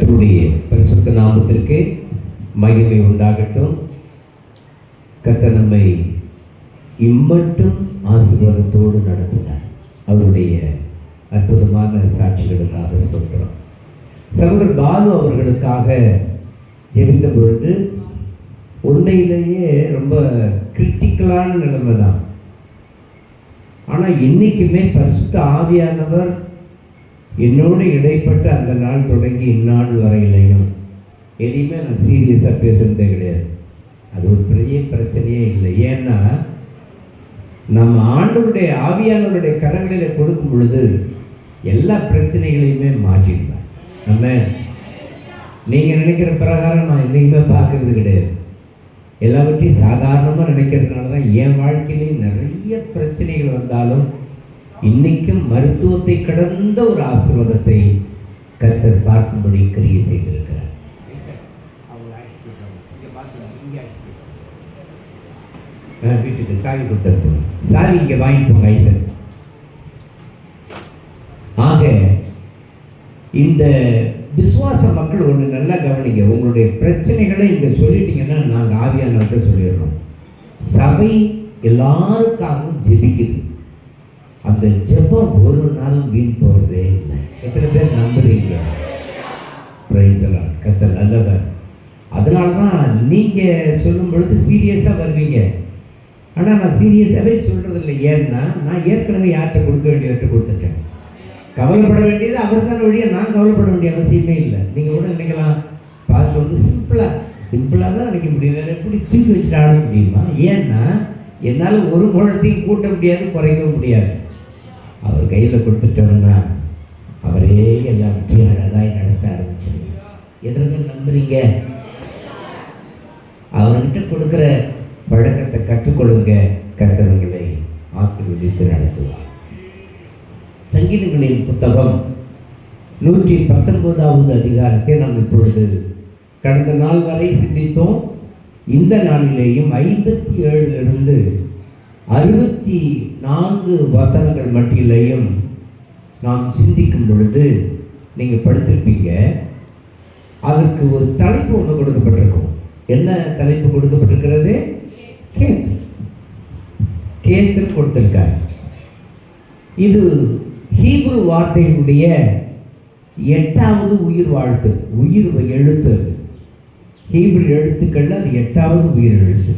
கர்த்தருடைய பரிசுத்த நாமத்திற்கு மகிமை உண்டாகட்டும். கர்த்தர் நம்மை இம்மட்டும் ஆசீர்வாதத்தோடு நடத்தினார். அவருடைய அற்புதமான சாட்சிகளுக்காக ஸ்தோத்திரம். சகோதரர் பாலு அவர்களுக்காக ஜெபித்த பொழுது உண்மையிலேயே ரொம்ப கிரிட்டிக்கலான நிலைமை தான். ஆனால் என்றைக்குமே பரிசுத்த ஆவியானவர் என்னோடு இடைப்பட்டு அந்த நாள் தொடங்கி இந்நாள் வரையிலையும் எதையுமே நான் சீரியஸாக பேசுகிறதே கிடையாது. அது ஒரு பெரிய பிரச்சனையே இல்லை. ஏன்னா நம்ம ஆண்டவருடைய ஆவியானவருடைய கரங்களில் கொடுக்கும் பொழுது எல்லா பிரச்சனைகளையுமே மாற்றிடுவார். நம்ம நீங்கள் நினைக்கிற பிரகாரம் நான் என்றைக்குமே பார்க்கறது கிடையாது. எல்லாவற்றையும் சாதாரணமாக நினைக்கிறதுனால தான் என் வாழ்க்கையிலேயும் நிறைய பிரச்சனைகள் வந்தாலும் இன்னைக்கும் மருத்துவத்தை கடந்த ஒரு ஆசீர்வாதத்தை கர்த்தர் பார்க்கும்படி கிரியை செய்திருக்கிறார். வீட்டுக்கு சாவி கொடுத்து சாவி இங்கே வாங்கிப்போங்க ஐசன். ஆக இந்த விசுவாச மக்கள் ஒன்று நல்லா கவனிங்க. உங்களுடைய பிரச்சனைகளை இங்கே சொல்லிட்டீங்கன்னா நாங்கள் ஆவியானவர்கிட்ட சொல்லிடுறோம். சபை எல்லாருக்காகவும் ஜெபிக்குது. அந்த ஜெபம் ஒரு நாளும் வீண் போகிறதே இல்லை. எத்தனை பேர் நம்புறீங்க? Praise the Lord. கர்த்தர் நல்லவர். அதனால தான் நீங்கள் சொல்லும் பொழுது சீரியஸாக வருவீங்க. ஆனால் நான் சீரியஸாகவே சொல்கிறதில்லை. ஏன்னா நான் ஏற்கனவே யார்கிட்ட கொடுக்க வேண்டியவற்றை கொடுத்துட்டேன். கவலைப்பட வேண்டியது அவர் தான் வழியாக, நான் கவலைப்பட வேண்டிய அவசியமே இல்லை. நீங்கள் கூட நினைக்கலாம், பாஸ்டர் வந்து சிம்பிளாக தான் நினைக்க முடியும், வேறு எப்படி தூக்கி வச்சுட்டு ஆட முடியுமா? ஏன்னா என்னால் ஒரு முழத்தையும் கூட்ட முடியாது, குறைக்கவும் முடியாது. அவர் கையில் கொடுத்துட்டோம்னா அவரே எல்லாவற்றையும் அழகாய் நடத்த ஆரம்பிச்சிருங்க. எதற்கு நம்புறீங்க? அவர்கிட்ட கொடுக்குற பழக்கத்தை கற்றுக்கொள்ளுங்க. கர்த்தர்களை ஆசீர்வதித்து நடத்துவார். சங்கீதங்களின் புத்தகம் 119வது அதிகாரத்தை நாம் இப்பொழுது கடந்த நாள் வரை சிந்தித்தோம். இந்த நாளிலேயும் 57 64 வசனங்கள் மட்டிலேயும் நாம் சிந்திக்கும் பொழுது நீங்கள் படிச்சிருப்பீங்க. அதற்கு ஒரு தலைப்பு ஒன்று கொடுக்கப்பட்டிருக்கும். என்ன தலைப்பு கொடுக்கப்பட்டிருக்கிறது? கேத்து கொடுத்திருக்கார். இது ஹீப்ரு வார்த்தையினுடைய 8வது உயிர் வாழ்த்து, உயிர் எழுத்து. ஹீப்ரு எழுத்துக்கள் அது 8வது உயிர் எழுத்து.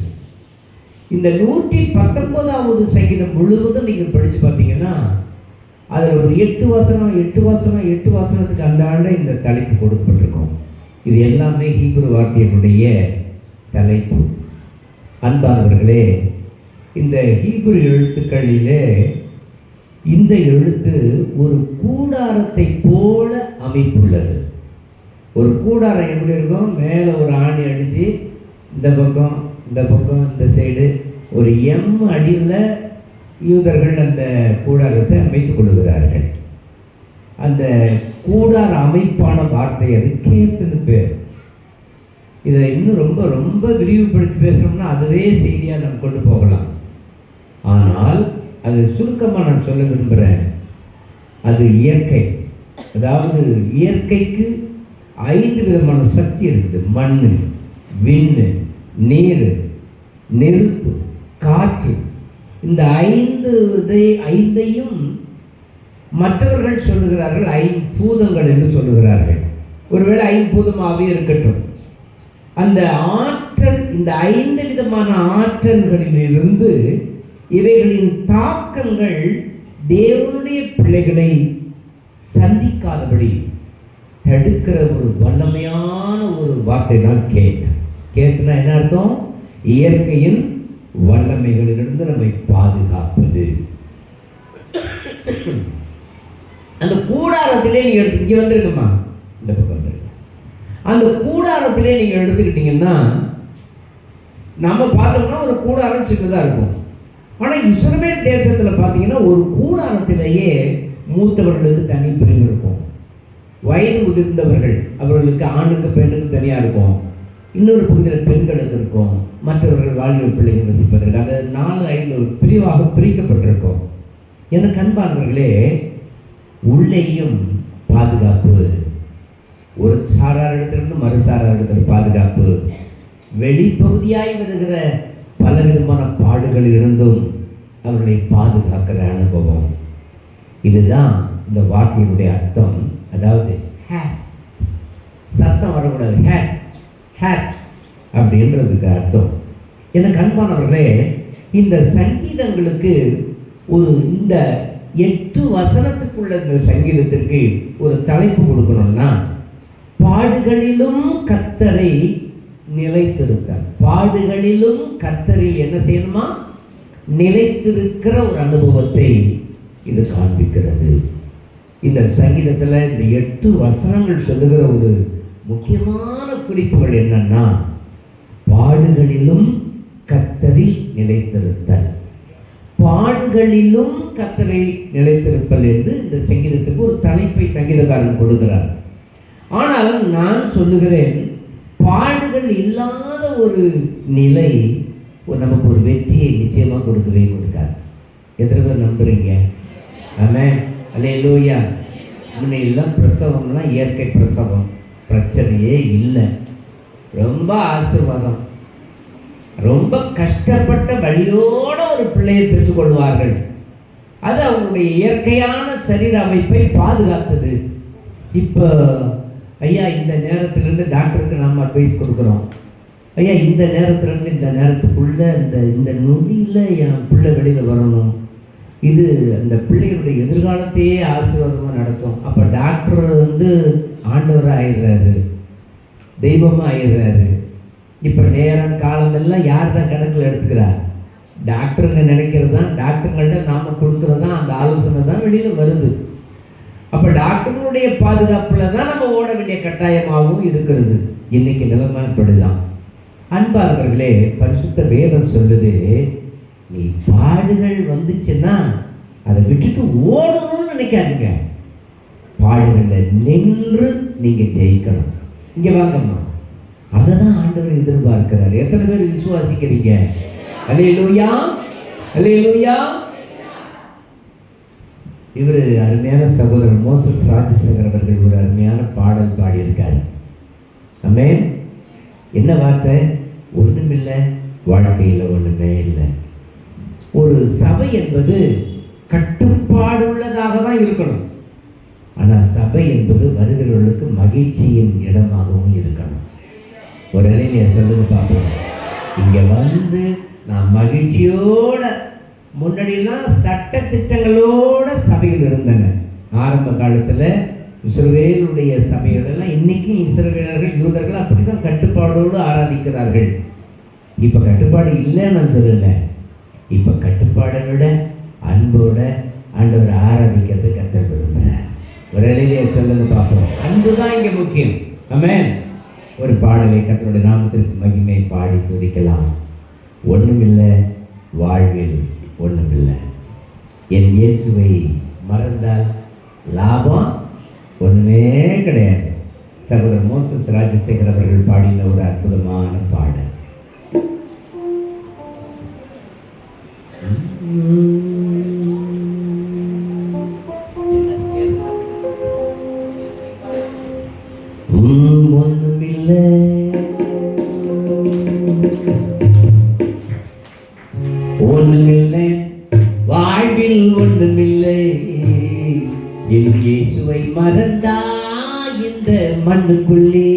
இந்த 119வது சங்கீதம் முழுவதும் நீங்கள் படித்து பார்த்தீங்கன்னா அதில் ஒரு 8 வசனத்துக்கு அந்த ஆண்டு இந்த தலைப்பு கொடுக்கப்பட்டிருக்கும். இது எல்லாமே ஹீப்ரு வார்த்தையினுடைய தலைப்பு. அன்பானவர்களே, இந்த ஹீப்ரு எழுத்துக்களிலே இந்த எழுத்து ஒரு கூடாரத்தை போல அமைப்புள்ளது. ஒரு கூடாரம் எப்படி இருக்கும்? மேலே ஒரு ஆணி அடித்து இந்த பக்கம் இந்த சைடு ஒரு அடியில் யூதர்கள் அந்த கூடாரத்தை அமைத்துக் கொள்ளுகிறார்கள். அந்த கூடார அமைப்பான வார்த்தை அது கேத்துன்னு பேர். இதை இன்னும் ரொம்ப ரொம்ப விரிவுபடுத்தி பேசுகிறோம்னா அதுவே செய்தியாக நம்ம கொண்டு போகலாம். ஆனால் அது சுருக்கமாக நான் சொல்ல விரும்புகிறேன். அது இயற்கை. அதாவது இயற்கைக்கு 5 விதமான சக்தி இருக்குது. மண், விண்ணு, நீர், நெருப்பு, காற்று. இந்த 5ஐயும் மற்றவர்கள் சொல்லுகிறார்கள் ஐம்பூதங்கள் என்று சொல்லுகிறார்கள். ஒருவேளை ஐம்பூதமாகவே இருக்கட்டும். அந்த ஆற்றல், இந்த 5 விதமான ஆற்றல்களிலிருந்து இவைகளின் தாக்கங்கள் தேவனுடைய பிள்ளைகளை சந்திக்காதபடி தடுக்கிற ஒரு வல்லமையான ஒரு வார்த்தை தான் கேத்து. கேத்துனா என்ன அர்த்தம்? இயற்கையின் வல்லமைகளிலிருந்து நம்மை பாதுகாப்பது. அந்த கூடாரத்திலே நீங்கள் இங்கே வந்துருக்குமா, இந்த பக்கம் வந்துருக்கு. அந்த கூடாரத்திலே நீங்கள் எடுத்துக்கிட்டீங்கன்னா நம்ம பார்த்தோம்னா ஒரு கூடாரம் சின்னதாக இருக்கும். ஆனால் இஸ்ரவேல் தேசத்தில் பார்த்தீங்கன்னா ஒரு கூடாரத்திலேயே மூத்தவர்களுக்கு தனி பிரிவு இருக்கும். வயது முதிர்ந்தவர்கள் அவர்களுக்கு ஆணுக்கு பெண்ணுக்கு தனியாக இருக்கும். இன்னொரு பகுதியில் பெண்களுக்கு இருக்கும். மற்றவர்கள் வாழ்வு பிள்ளைகள் வசிப்பதற்கு அது 4-5 பிரிவாக பிரிக்கப்பட்டிருக்கும். எனக்கு அன்பானவர்களே, உள்ளேயும் பாதுகாப்பு, ஒரு சாரார் இடத்திலிருந்து மறு சாரார் இடத்துல பாதுகாப்பு, வெளிப்பகுதியாய் வருகிற பலவிதமான பாடுகளில் இருந்தும் அவர்களை பாதுகாக்கிற அனுபவம். இதுதான் இந்த வார்த்தையினுடைய அர்த்தம். அதாவது சத்தம் வரக்கூடாது, ஹேட் அப்படின்றதுக்கு அர்த்தம். எனக்கு அன்பானவர்களே, இந்த சங்கீதங்களுக்கு இந்த 8 வசனத்துக்குள்ள இந்த சங்கீதத்திற்கு ஒரு தலைப்பு கொடுக்கணும்னா, பாடுகளிலும் கர்த்தரை நிலைத்திருத்தல். பாடுகளிலும் கர்த்தரில் என்ன செய்யணுமா? நிலைத்திருக்கிற ஒரு அனுபவத்தை இது காண்பிக்கிறது. இந்த சங்கீதத்தில் இந்த 8 வசனங்கள் சொல்லுகிற ஒரு முக்கியமான குறிப்புகள் என்னன்னா, பாடுகளிலும் கர்த்தரில் நிலைத்திருத்தல். பாடுகளிலும் கர்த்தரில் நிலைத்திருப்பல் என்று இந்த சங்கீதத்துக்கு ஒரு தலைப்பை சங்கீதக்காரன் கொடுக்கிறார். ஆனால் நான் சொல்லுகிறேன், பாடுகள் இல்லாத ஒரு நிலை நமக்கு ஒரு வெற்றியை நிச்சயமாக கொடுக்கவே கொடுக்காது. எத்தனை பேர் நம்புறீங்க? ஆமென், அல்லேலூயா. முன்னையெல்லாம் பிரசவம்லாம் இயற்கை பிரசவம், பிரச்சனையே இல்லை, ரொம்ப ஆசீர்வாதம். ரொம்ப கஷ்டப்பட்ட வழியோட ஒரு பிள்ளையை பெற்றுக்கொள்வார்கள். அது அவங்களுடைய இயற்கையான சரீர அமைப்பை பாதுகாத்தது. இப்போ ஐயா இந்த நேரத்திலேருந்து டாக்டருக்கு நாம் அட்வைஸ் கொடுக்குறோம், ஐயா இந்த நேரத்துலேருந்து இந்த நேரத்துக்குள்ளே இந்த நொடியில் என் பிள்ளை வெளியில் வரணும், இது அந்த பிள்ளைகளுடைய எதிர்காலத்தையே ஆசீர்வாதமாக நடத்தும். அப்போ டாக்டர் ஆண்டவராக ஆயிடுறாரு, தெய்வமாக ஆயிடுறாரு. இப்போ நேரம் காலமெல்லாம் யார் தான் கணக்கில் எடுத்துக்கிறார்? டாக்டருங்க நினைக்கிறது தான், டாக்டருங்கள்ட்ட நாம் கொடுக்குறது தான், அந்த ஆலோசனை தான் வெளியில் வருது. அப்போ டாக்டர்களுடைய பாதுகாப்பில் தான் நம்ம ஓட வேண்டிய கட்டாயமாகவும் இருக்கிறது. இன்னைக்கு நிலைமை இப்படிதான். அன்பாளர்களே, பரிசுத்த வேதம் சொல்லுது, நீ பாடுகள் வந்துச்சுன்னா அதை விட்டுட்டு ஓடணும்னு நினைக்காதீங்க. பாடுகளில் நின்று நீங்கள் ஜெயிக்கணும். இங்கே வாங்கம்மா, அதை தான் ஆண்டவர் எதிர்பார்க்கிறார். எத்தனை பேர் விசுவாசிக்கிறீங்க? அல்லேலூயா, அல்லேலூயா. இவர் அருமையான சகோதரர் மோசஸ் ராஜசேகர் அவர்கள் ஒரு அருமையான பாடல் பாடியிருக்காரு. ஆமென். என்ன வார்த்தை? ஒன்றுமில்லை, வாழ்க்கையில் ஒன்றுமே இல்லை. ஒரு சபை என்பது கட்டுப்பாடு உள்ளதாக தான் இருக்கணும். ஆனால் சபை என்பது வருகிறவர்களுக்கு மகிழ்ச்சியின் இடமாகவும் இருக்கணும். ஒரு நிலையில சொல்லுங்க பார்ப்போம். இங்கே நான் மகிழ்ச்சியோட, முன்னாடியெல்லாம் சட்ட திட்டங்களோட சபைகள் இருந்தன. ஆரம்ப காலத்தில் இஸ்ரவேலுடைய சபைகள் எல்லாம் இன்றைக்கும் இஸ்ரவேலர்கள் யூதர்கள் அப்படி தான் கட்டுப்பாடோடு ஆராதிக்கிறார்கள். இப்போ கட்டுப்பாடு இல்லைன்னு நான் சொல்லலை. இப்போ கட்டுப்பாடை விட அன்போட ஆண்டவர் ஆராதிக்கிறது கர்த்தர் விரும்புகிறார். ஒரு நிலையிலே சொல்லுங்க பார்ப்போம். அன்பு தான் இங்கே முக்கியம். ஆமென். ஒரு பாடலை கர்த்தருடைய நாமத்திற்கு மகிமை பாடி துதிக்கலாம். ஒன்றுமில்லை, வாழ்வில் ஒன்றுமில்லை, என் இயேசுவை மறந்தால் லாபம் ஒன்றுமே கிடையாது. சகோதரர் மோசஸ் ராஜசேகர் அவர்கள் பாடின ஒரு அற்புதமான பாடல். ஒன்றுமில்லை, ஒன்றுமில்லை, வாழ்வில் ஒன்றுமில்லை, என் இயேசுவை மறந்தா இந்த மண்ணுக்குள்ளே.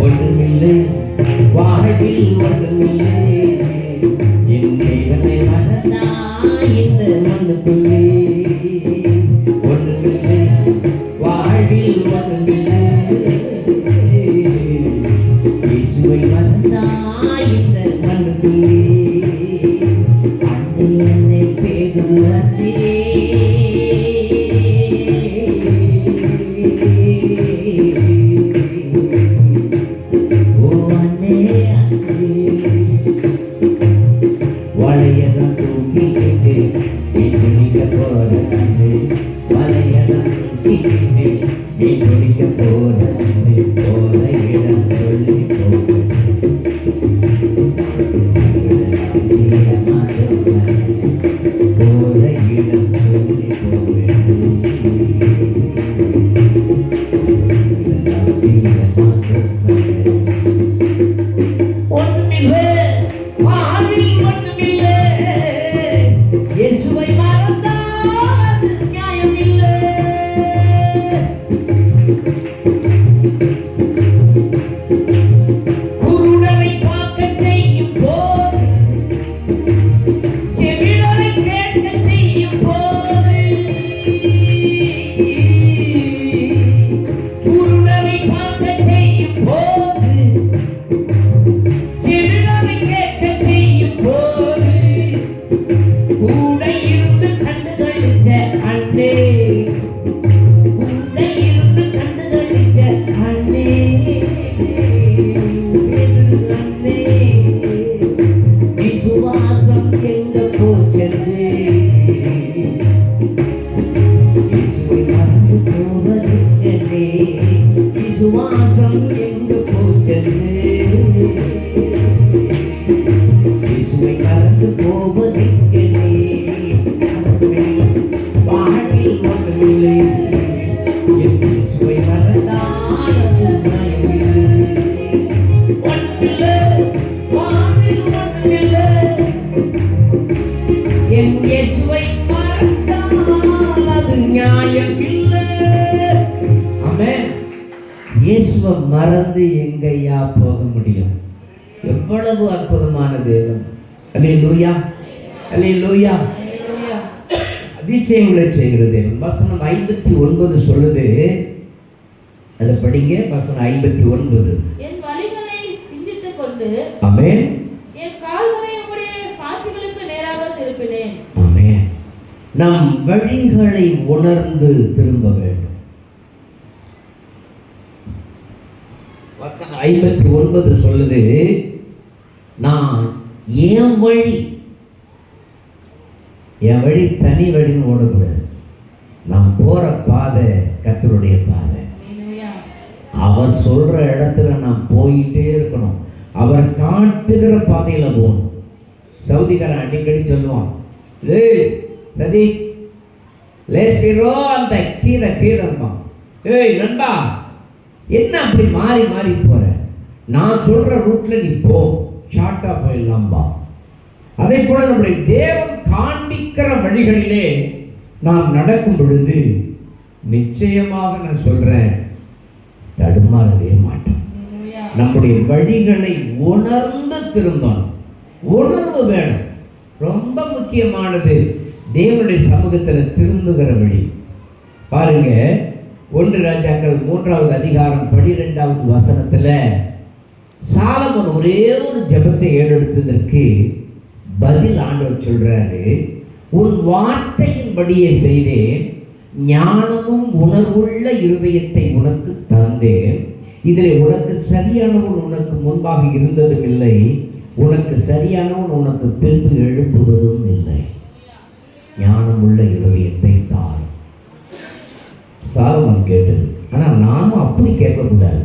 ஒன்றுமில்லை, வாழ்வில் ஒன்றுமில்லை, என் தேவனை மறந்தா இந்த மண்ணுக்குள்ளே. ஒன்றுமில்லை, வாழ்வில் ஒன்றுமில்லை, இயேசுவை மறந்தா இந்த மண்ணுக்குள்ளே. அன்னை என்னை பேதுரு அன்றே, ஓ அன்னே அன்றே, வளையதான் தூக்கிக்கிட்டு மீன் பிடிக்க போற அன்று, வளையதான் தூக்கிக்கிட்டு மீன் பிடிக்க போற அன்று, போற இடம் சொல்லி போக போற இடம் சொல்லி போக. விசுவாசம் எங்கு போச்சது, இயேசுவை மறந்து போவதெங்கே, வாழ்வில் ஒன்றுமில்லை, என் இயேசுவை மறந்தால் அது பயமில்லை. ஒன்றுமில்லை, வாழ்வில் ஒன்றுமில்லை, என் இயேசுவை மறந்தால் அது நியாயமில்லை. ஆமென். இயேசுவை மறந்து எங்கேயா போக முடியும்? எவ்வளவு அற்புதமான தேவன். அல்லேலூயா, அல்லேலூயா. அதிசயங்களை செய்கிற தேவன். வசனம் 59 சொல்லுது, அதை படிங்க. வசனம் 59. என் வழிகளை சிந்தித்துக் கொண்டு ஆமென், என் கால்களை உம்முடைய சாட்சிகளுக்கு நேராக திருப்பினேன். ஆமென். நம் வழிகளை உணர்ந்து திரும்ப வேண்டும். வசனம் 59 சொல்லுது, நான் என் வழி தனி வழின்னு ஓடக்கூடாது. நான் போற பாதை கர்த்தருடைய பாதை. அவர் சொல்ற இடத்துல நான் போயிட்டே இருக்கணும். அவர் காட்டுகிற பாதையில போகணும். சவுதிக்காரன் அடிக்கடி சொல்லுவான், ஏய் சதி லேஸ்பிரோ அந்த கீரம்பா, ஏய் நண்பா என்ன அப்படி மாறி மாறி போற, நான் சொல்ற ரூட்ல நீ போ, ஷார்ட்டா போயிடலாம்பா. அதே போல நம்முடைய தேவன் காண்பிக்கிற வழிகளிலே நாம் நடக்கும் பொழுது நிச்சயமாக நான் சொல்றேன், தடுமாறவே மாட்டோம். நம்முடைய வழிகளை உணர்ந்து திரும்பணும். உணர்வு வேணும். ரொம்ப முக்கியமானது தேவனுடைய சமூகத்தில் திரும்புகிற வழி. பாருங்க, 1 ராஜாக்கள் 3வது அதிகாரம் 12வது வசனத்துல சாலமோன் ஒரே ஒரு ஜெபத்தை ஏறெடுத்ததற்கு பதில் ஆண்டவர் சொல்றாரு, உன் வார்த்தையின்படியே செய்தேன், ஞானமும் உணர்வுள்ள இருதயத்தை உனக்கு தந்தேன், இதில் உனக்கு சரியானவன் உனக்கு முன்பாக இருந்ததும் இல்லை, உனக்கு சரியானவன் உனக்கு பின்பு எழுப்புவதும் இல்லை. ஞானமுள்ள இருதயத்தை தார். சாலமோன் கேட்டது. ஆனால் நாமும் அப்படி கேட்கக்கூடாது.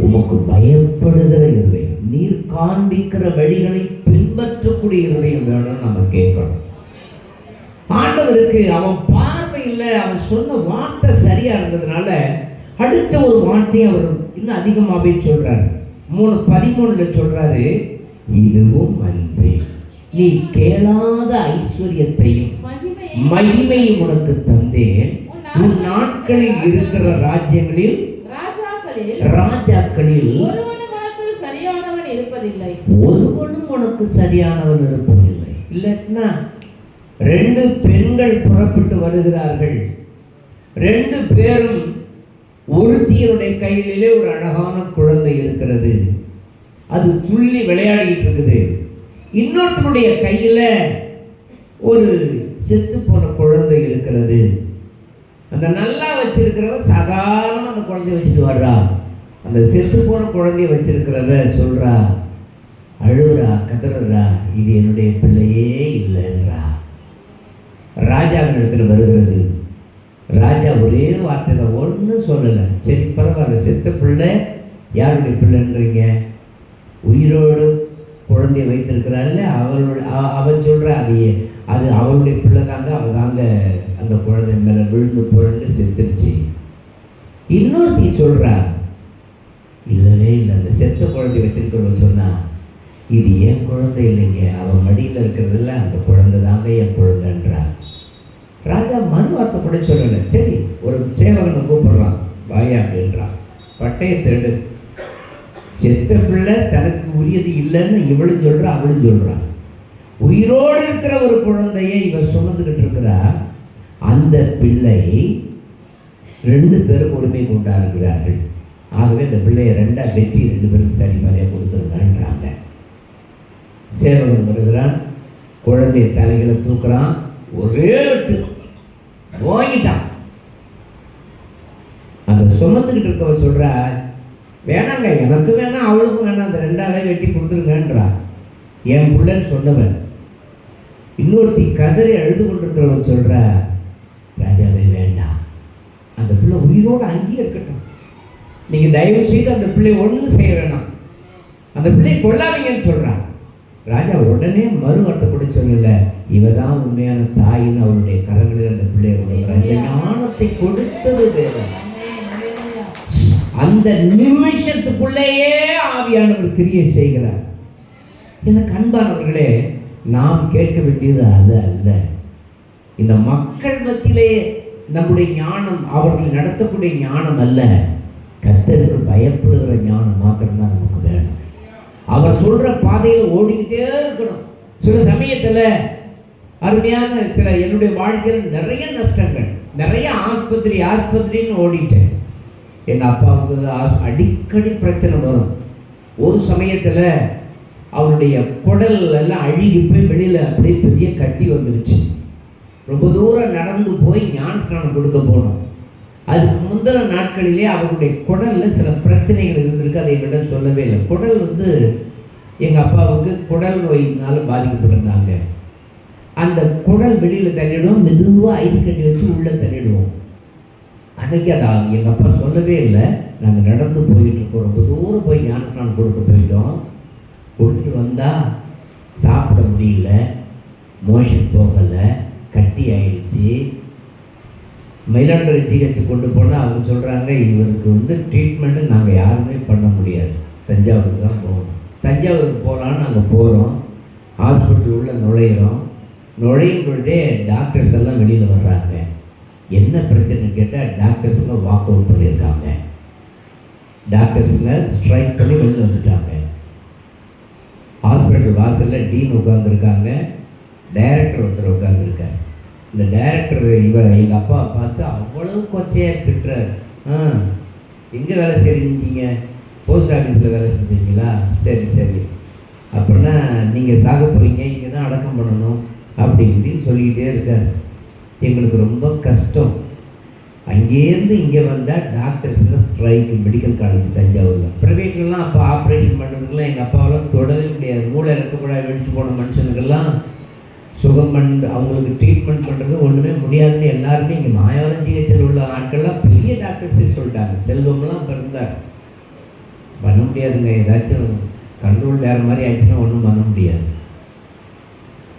உமக்கு பயப்படுகிற இருதயம், நீர் காண்பிக்கிற வழிகளை பின்பற்றக்கூடிய இருதயம் வேணும்னு நம்ம கேட்கணும். ஆண்டவருக்கு அவன் பார்வையில் அவன் சொன்ன வார்த்தை சரியா இருந்ததுனால அடுத்த ஒரு வார்த்தையை அவர் இன்னும் அதிகமாகவே சொல்றாரு. 3:13 சொல்றாரு, இதுவும் அன்றி நீ கேளாத ஐஸ்வர்யத்தையும் மகிமையும் உனக்கு தந்தேன், உன் நாட்களில் இருக்கிற ராஜ்யங்களில் ராஜாக்களில் ஒருவனும் உனக்கு சரியானவன் இருப்பதில்லை. இல்லைன்னா 2 பெண்கள் புறப்பட்டு வருகிறார்கள். 2 பேரும், ஒருத்தியருடைய கையிலே ஒரு அழகான குழந்தை இருக்கிறது, அது துள்ளி விளையாடிட்டு இருக்குது. இன்னொருத்தருடைய கையில ஒரு செத்து போன குழந்தை இருக்கிறது. அந்த நல்லா வச்சிருக்கிறவ சாதாரண அந்த குழந்தைய வச்சுட்டு வர்றா. அந்த செத்து போன குழந்தைய வச்சிருக்கிறவ சொல்றா, அழுகுறா, கதறா, இது என்னுடைய பிள்ளையே இல்லைன்றா. ராஜாவின் இடத்துல வருகிறது. ராஜா ஒரே வார்த்தையில ஒன்றும் சொல்லலை. சரி பரவாயில்ல, செத்த பிள்ளை யாருடைய பிள்ளைன்றீங்க? உயிரோடு குழந்தைய வைத்திருக்கிறாள்ல, அவள் சொல்ற அது அவளுடைய பிள்ளை தாங்க, அவள் தாங்க அந்த குழந்தை மேலே விழுந்து புரண்டு செத்துருச்சு. இன்னொருத்தி சொல்றா, இல்லவே இல்லை, அந்த செத்த குழந்தை வச்சிருக்கிறவ சொன்னா, இது என் குழந்தை இல்லைங்க, அவன் மடியில் இருக்கிறதுல அந்த குழந்தை தாங்க என் குழந்தைன்றா. ராஜா மறு வார்த்தை கூட சொல்லலை. சரி, ஒரு சேவகனை கூப்பிடுறான், வாயா அப்படின்றான். பட்டயத்தை எடு. செத்த பிள்ளை தனக்கு உரியது இல்லைன்னு இவளும் சொல்றா, அவளும் சொல்றான். உயிரோடு இருக்கிற ஒரு குழந்தையை இவ சுமந்துக்கிட்டு இருக்கிறா. அந்த பிள்ளை 2 பேரும் உரிமை கொண்டாடுகிறார்கள். ஆகவே அந்த பிள்ளையை 2ஆ வெட்டி 2 பேருக்கு சரி மாதிரியாக கொடுத்துருங்கன்றாங்க. சேவகன் வருகிறான், குழந்தைய தலைகளை தூக்குறான், ஒரே வெட்டு வாங்கிட்டான். அந்த சுமந்துக்கிட்டு இருக்கவ சொல்றா, வேணாங்க, எனக்கு வேணாம் அவளுக்கும் வேணாம், அந்த 2ஆவே வெட்டி கொடுத்துருங்கன்றா. என் பிள்ளைன்னு சொன்னவன். இன்னொருத்தி கதறி அழுது கொண்டிருக்கிறவன் சொல்றா, ராஜாவே வேண்டாம், அந்த பிள்ளை உயிரோடு அங்கேயே இருக்கட்டும், நீங்கள் தயவு செய்து அந்த பிள்ளை ஒன்றும் செய்ய வேணாம், அந்த பிள்ளை கொள்ளாதீங்கன்னு சொல்கிறான். ராஜா உடனே மறு வார்த்தை கூட சொல்லல, இவ தான் உண்மையான தாயின்னு அவருடைய கரங்களில் அந்த பிள்ளையை கொடுக்குறாங்க. இந்த ஞானத்தை கொடுத்தது தேவன். அந்த நிமிஷத்துக்குள்ளேயே ஆவியானவர் கிரியை செய்கிறார். எனக்கு அன்பானவர்களே, நாம் கேட்க வேண்டியது அது அல்ல. இந்த மக்கள் மத்தியிலே நம்முடைய ஞானம், அவர்கள் நடத்தக்கூடிய ஞானம் அல்ல, கர்த்தருக்கு பயப்படுகிற ஞானம் மாத்திரம்தான் நமக்கு வேணும். அவர் சொல்ற பாதையில் ஓடிக்கிட்டே இருக்கணும். சில சமயத்தில் அருமையான சில என்னுடைய வாழ்க்கையில் நிறைய நஷ்டங்கள், நிறைய ஆஸ்பத்திரின்னு ஓடிட்டேன். எங்கள் அப்பாவுக்கு அடிக்கடி பிரச்சனை வரும். ஒரு சமயத்தில் அவருடைய குடல் எல்லாம் அழுகி போய் வெளியில் அப்படியே பெரிய கட்டி வந்துருச்சு. ரொம்ப தூரம் நடந்து போய் ஞானஸ்நானம் கொடுக்க போனோம். அதுக்கு முந்தின நாட்களிலே அவருடைய குடலில் சில பிரச்சனைகள் இருந்திருக்கு. அதை விட சொல்லவே இல்லை. குடல் எங்கள் அப்பாவுக்கு குடல் நோயினால் பாதிக்கப்பட்டிருந்தாங்க. அந்த குடல் வெளியில் தள்ளிடுவோம், மெதுவாக ஐஸ் கட்டி வச்சு உள்ளே தள்ளிடுவோம். அன்றைக்கி அதை எங்கள் அப்பா சொல்லவே இல்லை. நாங்கள் நடந்து போயிட்டுருக்கோம், ரொம்ப தூரம் போய் ஞானஸ்நானம் கொடுக்க போயிட்டோம். கொடுத்துட்டு வந்தால் சாப்பிட முடியல, மோஷன் போகலை, கட்டி ஆயிடுச்சு. மயிலாடுதுறை ஜிஹெச் கொண்டு போனால் அவங்க சொல்கிறாங்க, இவருக்கு ட்ரீட்மெண்ட்டு நாங்கள் யாருமே பண்ண முடியாது, தஞ்சாவூருக்கு தான் போகணும். தஞ்சாவூருக்கு போகலான்னு நாங்கள் போகிறோம். ஹாஸ்பிட்டல் உள்ள நுழையும் பொழுதே டாக்டர்ஸ் எல்லாம் வெளியில் வர்றாங்க. என்ன பிரச்சனைன்னு கேட்டால் டாக்டர்ஸுங்க வாக் அவுட் பண்ணியிருக்காங்க. டாக்டர்ஸுங்க ஸ்ட்ரைக் பண்ணி வெளியில் வந்துட்டாங்க. ஹாஸ்பிட்டல் வாசலில் டீன் உட்காந்துருக்காங்க, டைரக்டர் ஒருத்தர் உட்காந்துருக்கார். இந்த டைரக்டர் எங்கள் அப்பாவை பார்த்து அவ்வளவு கொச்சையாக திட்டுறாரு. எங்கே வேலை செஞ்சீங்க? போஸ்ட் ஆஃபீஸில் வேலை செஞ்சீங்களா? சரி, அப்படின்னா நீங்கள் சாக போகிறீங்க, இங்கே தான் அடக்கம் பண்ணணும் அப்படின்னு சொல்லிக்கிட்டே இருக்கார். எங்களுக்கு ரொம்ப கஷ்டம். அங்கேருந்து இங்கே வந்தால் டாக்டர்ஸ்லாம் ஸ்ட்ரைக்கு மெடிக்கல் காலேஜ் தஞ்சாவூரில். ப்ரைவேட்லாம் அப்போ ஆப்ரேஷன் பண்ணுறதுக்கெல்லாம் எங்கள் அப்பாவெல்லாம் தொடவே முடியாது. மூளை ரத்த குழாய் வெடிச்சு போன மனுஷனுக்கெல்லாம் சுகம் அவங்களுக்கு ட்ரீட்மெண்ட் பண்ணுறது ஒன்றுமே முடியாதுன்னு எல்லாருமே இங்கே மாயவரம் ஜிஹெச்சில் உள்ள ஆட்கள்லாம் பெரிய டாக்டர்ஸே சொல்லிட்டாங்க. செல்வம்லாம் பிறந்தார், பண்ண முடியாதுங்க, ஏதாச்சும் கண்ட்ரோல் வேறு மாதிரி ஆயிடுச்சுன்னா ஒன்றும் பண்ண முடியாது.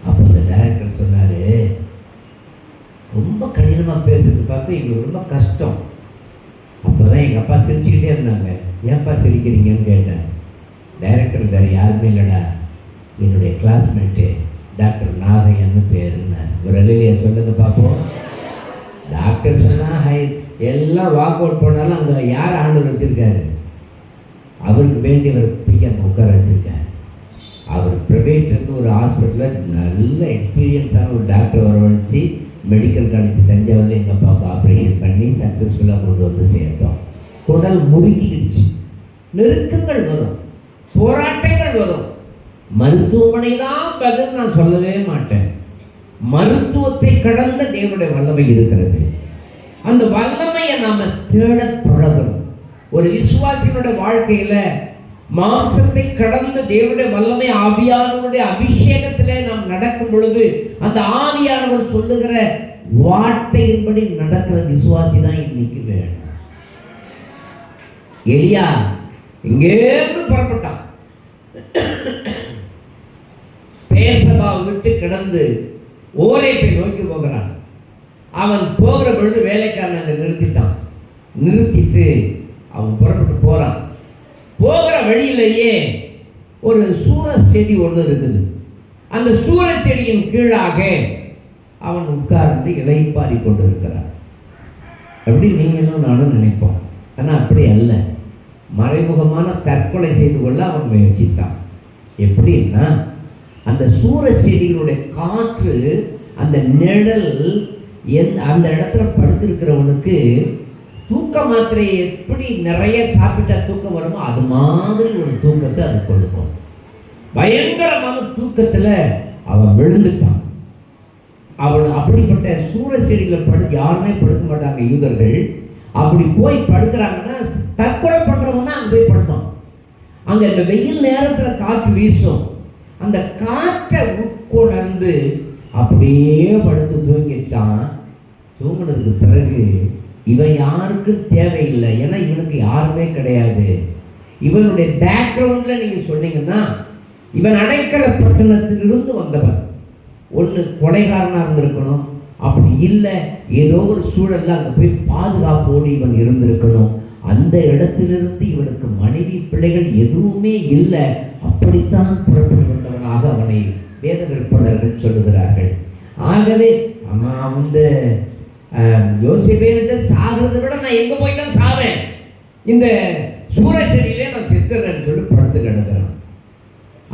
அப்போ அந்த டைரக்டர் சொன்னார், ரொம்ப கடினமாக பேசுறது பார்த்து எங்களுக்கு ரொம்ப கஷ்டம். அப்போ தான் எங்கள் அப்பா சிரிச்சுக்கிட்டே இருந்தாங்க. ஏன்ப்பா சிரிக்கிறீங்கன்னு கேட்டேன். டைரக்டர் வேறு யாருமே இல்லைடா, என்னுடைய கிளாஸ்மேட்டு டாக்டர் நாகையன்னு பேருன்னார். ஒரு அலையிலையா சொல்லுங்க பார்ப்போம். டாக்டர்ஸ் எல்லாம் வாக் அவுட் போனாலும் அங்கே யார் ஆண்டவர் வச்சுருக்காரு? அவருக்கு வேண்டியவர் தூக்கி அங்கே உட்கார வச்சுருக்காரு. அவர் ப்ரைவேட்லேருந்து ஒரு ஹாஸ்பிட்டலில் நல்ல எக்ஸ்பீரியன்ஸான ஒரு டாக்டர் வரவழைச்சி மெடிக்கல் காலேஜ் தஞ்சாவூரில் எங்கள் அப்பாவுக்கு ஆப்ரேஷன் பண்ணி சக்ஸஸ்ஃபுல்லாக கொண்டு வந்து சேர்த்தோம். குடல் முறுக்கிடுச்சு. நெருக்கங்கள் வரும், போராட்டங்கள் வரும். மருத்துவமனை தான் பதில் நான் சொல்லவே மாட்டேன். மருத்துவத்தை கடந்த தேவனுடைய வல்லமை இருக்கிறது. அந்த வல்லமையை நாம் தேட பழகணும். ஒரு விசுவாசியினுடைய வாழ்க்கையில் மாம்சத்தை கடந்த தேவனுடைய வல்லமை ஆவியானவருடைய அபிஷேகத்திலே நாம் நடக்கும் பொழுது அந்த ஆவியானவர் சொல்லுகிற வார்த்தையின்படி நடக்கிற விசுவாசி தான் இன்னைக்கு வேணும். எலியா இங்கேருந்து புறப்பட்டான், பேர்சபாவை விட்டு கிடந்து ஓரேப்பை நோக்கி போகிறான். அவன் போகிற பொழுது வேலைக்காரன் அங்கே நிறுத்திட்டு அவன் புறப்பட்டு போகிறான். போகிற வழியிலேயே ஒரு சூர செடி ஒன்று இருக்குது. அந்த சூர செடியின் கீழாக அவன் உட்கார்ந்து இளைப்பாரி கொண்டு இருக்கிறான். அப்படி நீங்களும் நானும் நினைப்போம். ஆனால் அப்படி அல்ல. மறைமுகமான தற்கொலை செய்து கொள்ள அவன் முயற்சித்தான். எப்படின்னா, அந்த சூர செடியினுடைய காற்று, அந்த நிழல் அந்த இடத்துல படுத்திருக்கிறவனுக்கு தூக்க மாத்திரை எப்படி நிறைய சாப்பிட்டா தூக்கம் வருமோ அது மாதிரி ஒரு தூக்கத்தை அது கொடுக்கும். பயங்கரமான தூக்கத்தில் அவன் விழுந்துட்டான். அவன் அப்படிப்பட்ட சூழ செடியில் யாருமே படுக்க மாட்டாங்க யூதர்கள். அப்படி போய் படுக்கிறாங்கன்னா தற்கொலை பண்ணுறவன் தான் அங்கே போய் படுப்பான். அங்கே இந்த வெயில் நேரத்தில் காற்று வீசும். அந்த காற்றை உட்கொணர்ந்து அப்படியே படுத்து தூங்கிட்டான். தூங்கினதுக்கு பிறகு இவன் யாருக்கும் தேவையில்லை, ஏன்னா இவனுக்கு யாருமே கிடையாது. இவனுடைய பேக்ரவுண்டில் நீங்கள் சொன்னீங்கன்னா, இவன் அடைக்கல பட்டணத்திலிருந்து வந்தவன். ஒன்று கொலைகாரனாக இருந்திருக்கணும், அப்படி இல்லை ஏதோ ஒரு சூழலில் அங்கே போய் பாதுகாப்போடு இவன் இருந்திருக்கணும். அந்த இடத்திலிருந்து இவனுக்கு மனைவி பிள்ளைகள் எதுவுமே இல்லை, அப்படித்தான் புறப்பட்டு வந்தவனாக அவனை வேத விற்பனர்கள் சொல்லுகிறார்கள். ஆகவே அவன் வந்து யோசிப்பேன்ட்டு சாகிறதை விட நான் எங்கே போய் தான் சாவேன், இந்த சூரசரியிலே நான் செத்துறேன்னு சொல்லி படுத்து கிடக்கிறான்.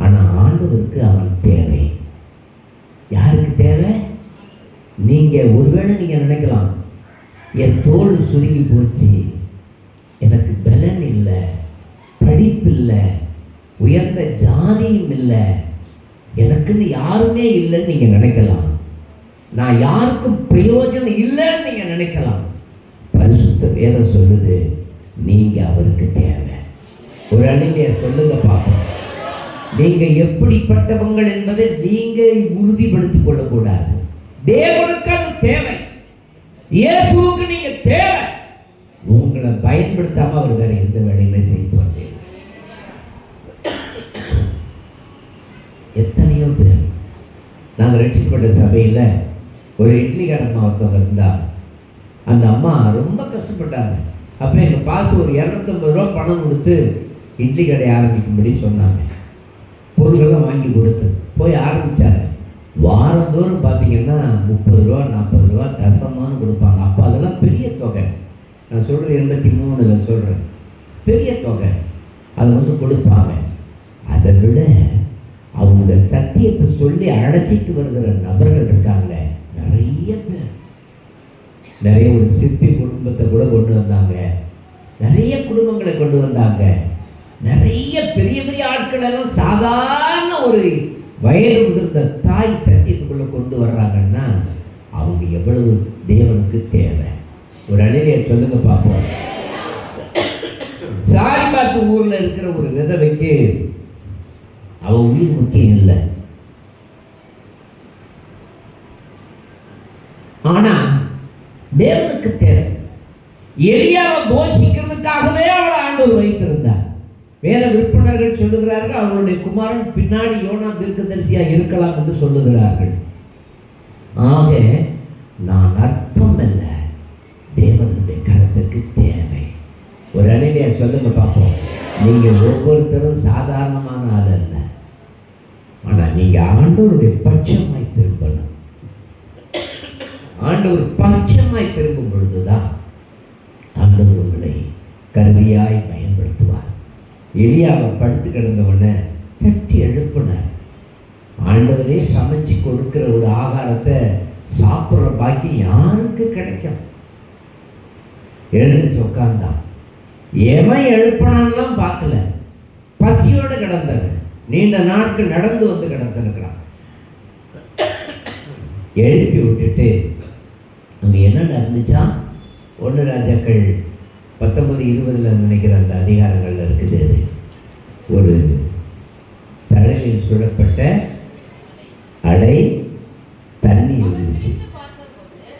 ஆனால் ஆண்டவருக்கு அவன் தேவை. யாருக்கு தேவை? நீங்கள் ஒருவேளை நீங்கள் நினைக்கலாம், என் தோல் சுருங்கி போச்சு, எனக்கு பலன் இல்லை, படிப்பு இல்லை, உயர்ந்த ஜாதியும் இல்லை, எனக்குன்னு யாருமே இல்லைன்னு நீங்கள் நினைக்கலாம். நான் யாருக்கும் பிரயோஜனம் இல்லைன்னு நீங்கள் நினைக்கலாம். பரிசுத்த வேதம் சொல்லுது, நீங்கள் அவருக்கு தேவை. ஒரு அழிமையை சொல்லுங்க பார்ப்போம். நீங்கள் எப்படிப்பட்டவங்கள் என்பதை நீங்கள் உறுதிப்படுத்திக் கொள்ளக்கூடாது. தேவனுக்கு அது தேவை. இயேசுவுக்கு நீங்க தேவை. உங்களை பயன்படுத்தாம அவர் வேற எந்த வேலையுமே செய்து வந்தீங்க. எத்தனையோ பேர் நாங்கள் ரட்சிக்கப்பட்ட சபையில் ஒரு இட்லிக்காரம்மா ஒருத்தவங்க இருந்தா, அந்த அம்மா ரொம்ப கஷ்டப்பட்டாங்க. அப்போ எங்கள் பாசு ஒரு 250 ரூபா பணம் கொடுத்து இட்லி கடை ஆரம்பிக்கும்படி சொன்னாங்க. பொருள்கள்லாம் வாங்கி கொடுத்து போய் ஆரம்பித்தாங்க. வாரந்தோறும் பார்த்தீங்கன்னா 30 ரூபா 40 ரூபா தசமானு கொடுப்பாங்க. அப்போ அதெல்லாம் பெரிய தொகை. நான் சொல்கிறது 83 சொல்கிறேன், பெரிய தொகை. அதை வந்து கொடுப்பாங்க. அதை விட அவங்க சத்தியத்தை சொல்லி அழைச்சிட்டு வருகிற நபர்கள் இருக்காங்களே, நிறைய பேர். நிறைய ஒரு சிற்பி குடும்பத்தை கூட கொண்டு வந்தாங்க, நிறைய குடும்பங்களை கொண்டு வந்தாங்க. நிறைய பெரிய பெரிய ஆட்கள் எல்லாம் சாதாரண ஒரு வயது முதிர்ந்த தாய் சத்தியத்துக்குள்ள கொண்டு வர்றாங்கன்னா அவங்க எவ்வளவு தேவனுக்கு தேவை. ஒரு அழிலையை சொல்லுங்க பார்ப்போம். சாரிபாத்து ஊர்ல இருக்கிற ஒரு விதவைக்கு அவ உயிர் முக்கியம் இல்லை, ஆனா தேவனுக்கு தேவை. எலியாவை போஷிக்கிறதுக்காகவே அவளை ஆண்டவர் வைத்திருந்தார். வேத விற்பனர்கள் சொல்லுகிறார்கள், அவளுடைய குமாரன் பின்னாடி யோனா தீர்க்கதரிசியா இருக்கலாம் என்று சொல்லுகிறார்கள். ஆக நான் அற்பம் அல்ல, தேவனுடைய கருத்துக்கு தேவை. ஒரு அழிலையா சொல்லுங்க பார்ப்போம். நீங்க ஒவ்வொருத்தரும் சாதாரணமான ஆள் அல்ல, ஆனா நீங்க ஆண்டவருடைய பட்சமாய் திரும்பணும். ஆண்டவர் பட்சமாய் திரும்பும் பொழுதுதான் ஆண்டவர் உங்களை கருவியாய் பயன்படுத்துவார். எலியாவை படுத்து கிடந்தவனை தட்டி எழுப்பினார். ஆண்டவரே சமைச்சு கொடுக்கிற ஒரு ஆகாரத்தை சாப்பிட்ற பாக்கி யாருக்கு கிடைக்கும்? எழுந்துச்சு உட்கார்ந்தான். எவன் எழுப்பினான்லாம் பார்க்கல, பசியோடு கிடந்தவன், நீண்ட நாட்கள் நடந்து வந்து கிடந்திருக்கிறான். எழுப்பி விட்டுட்டு அங்கே என்ன நடந்துச்சா? 1 ராஜாக்கள் 19-20 நினைக்கிற அந்த அதிகாரங்களில் இருக்குது. அது ஒரு தழலில் சுடப்பட்ட அடை தண்ணி இருந்துச்சு.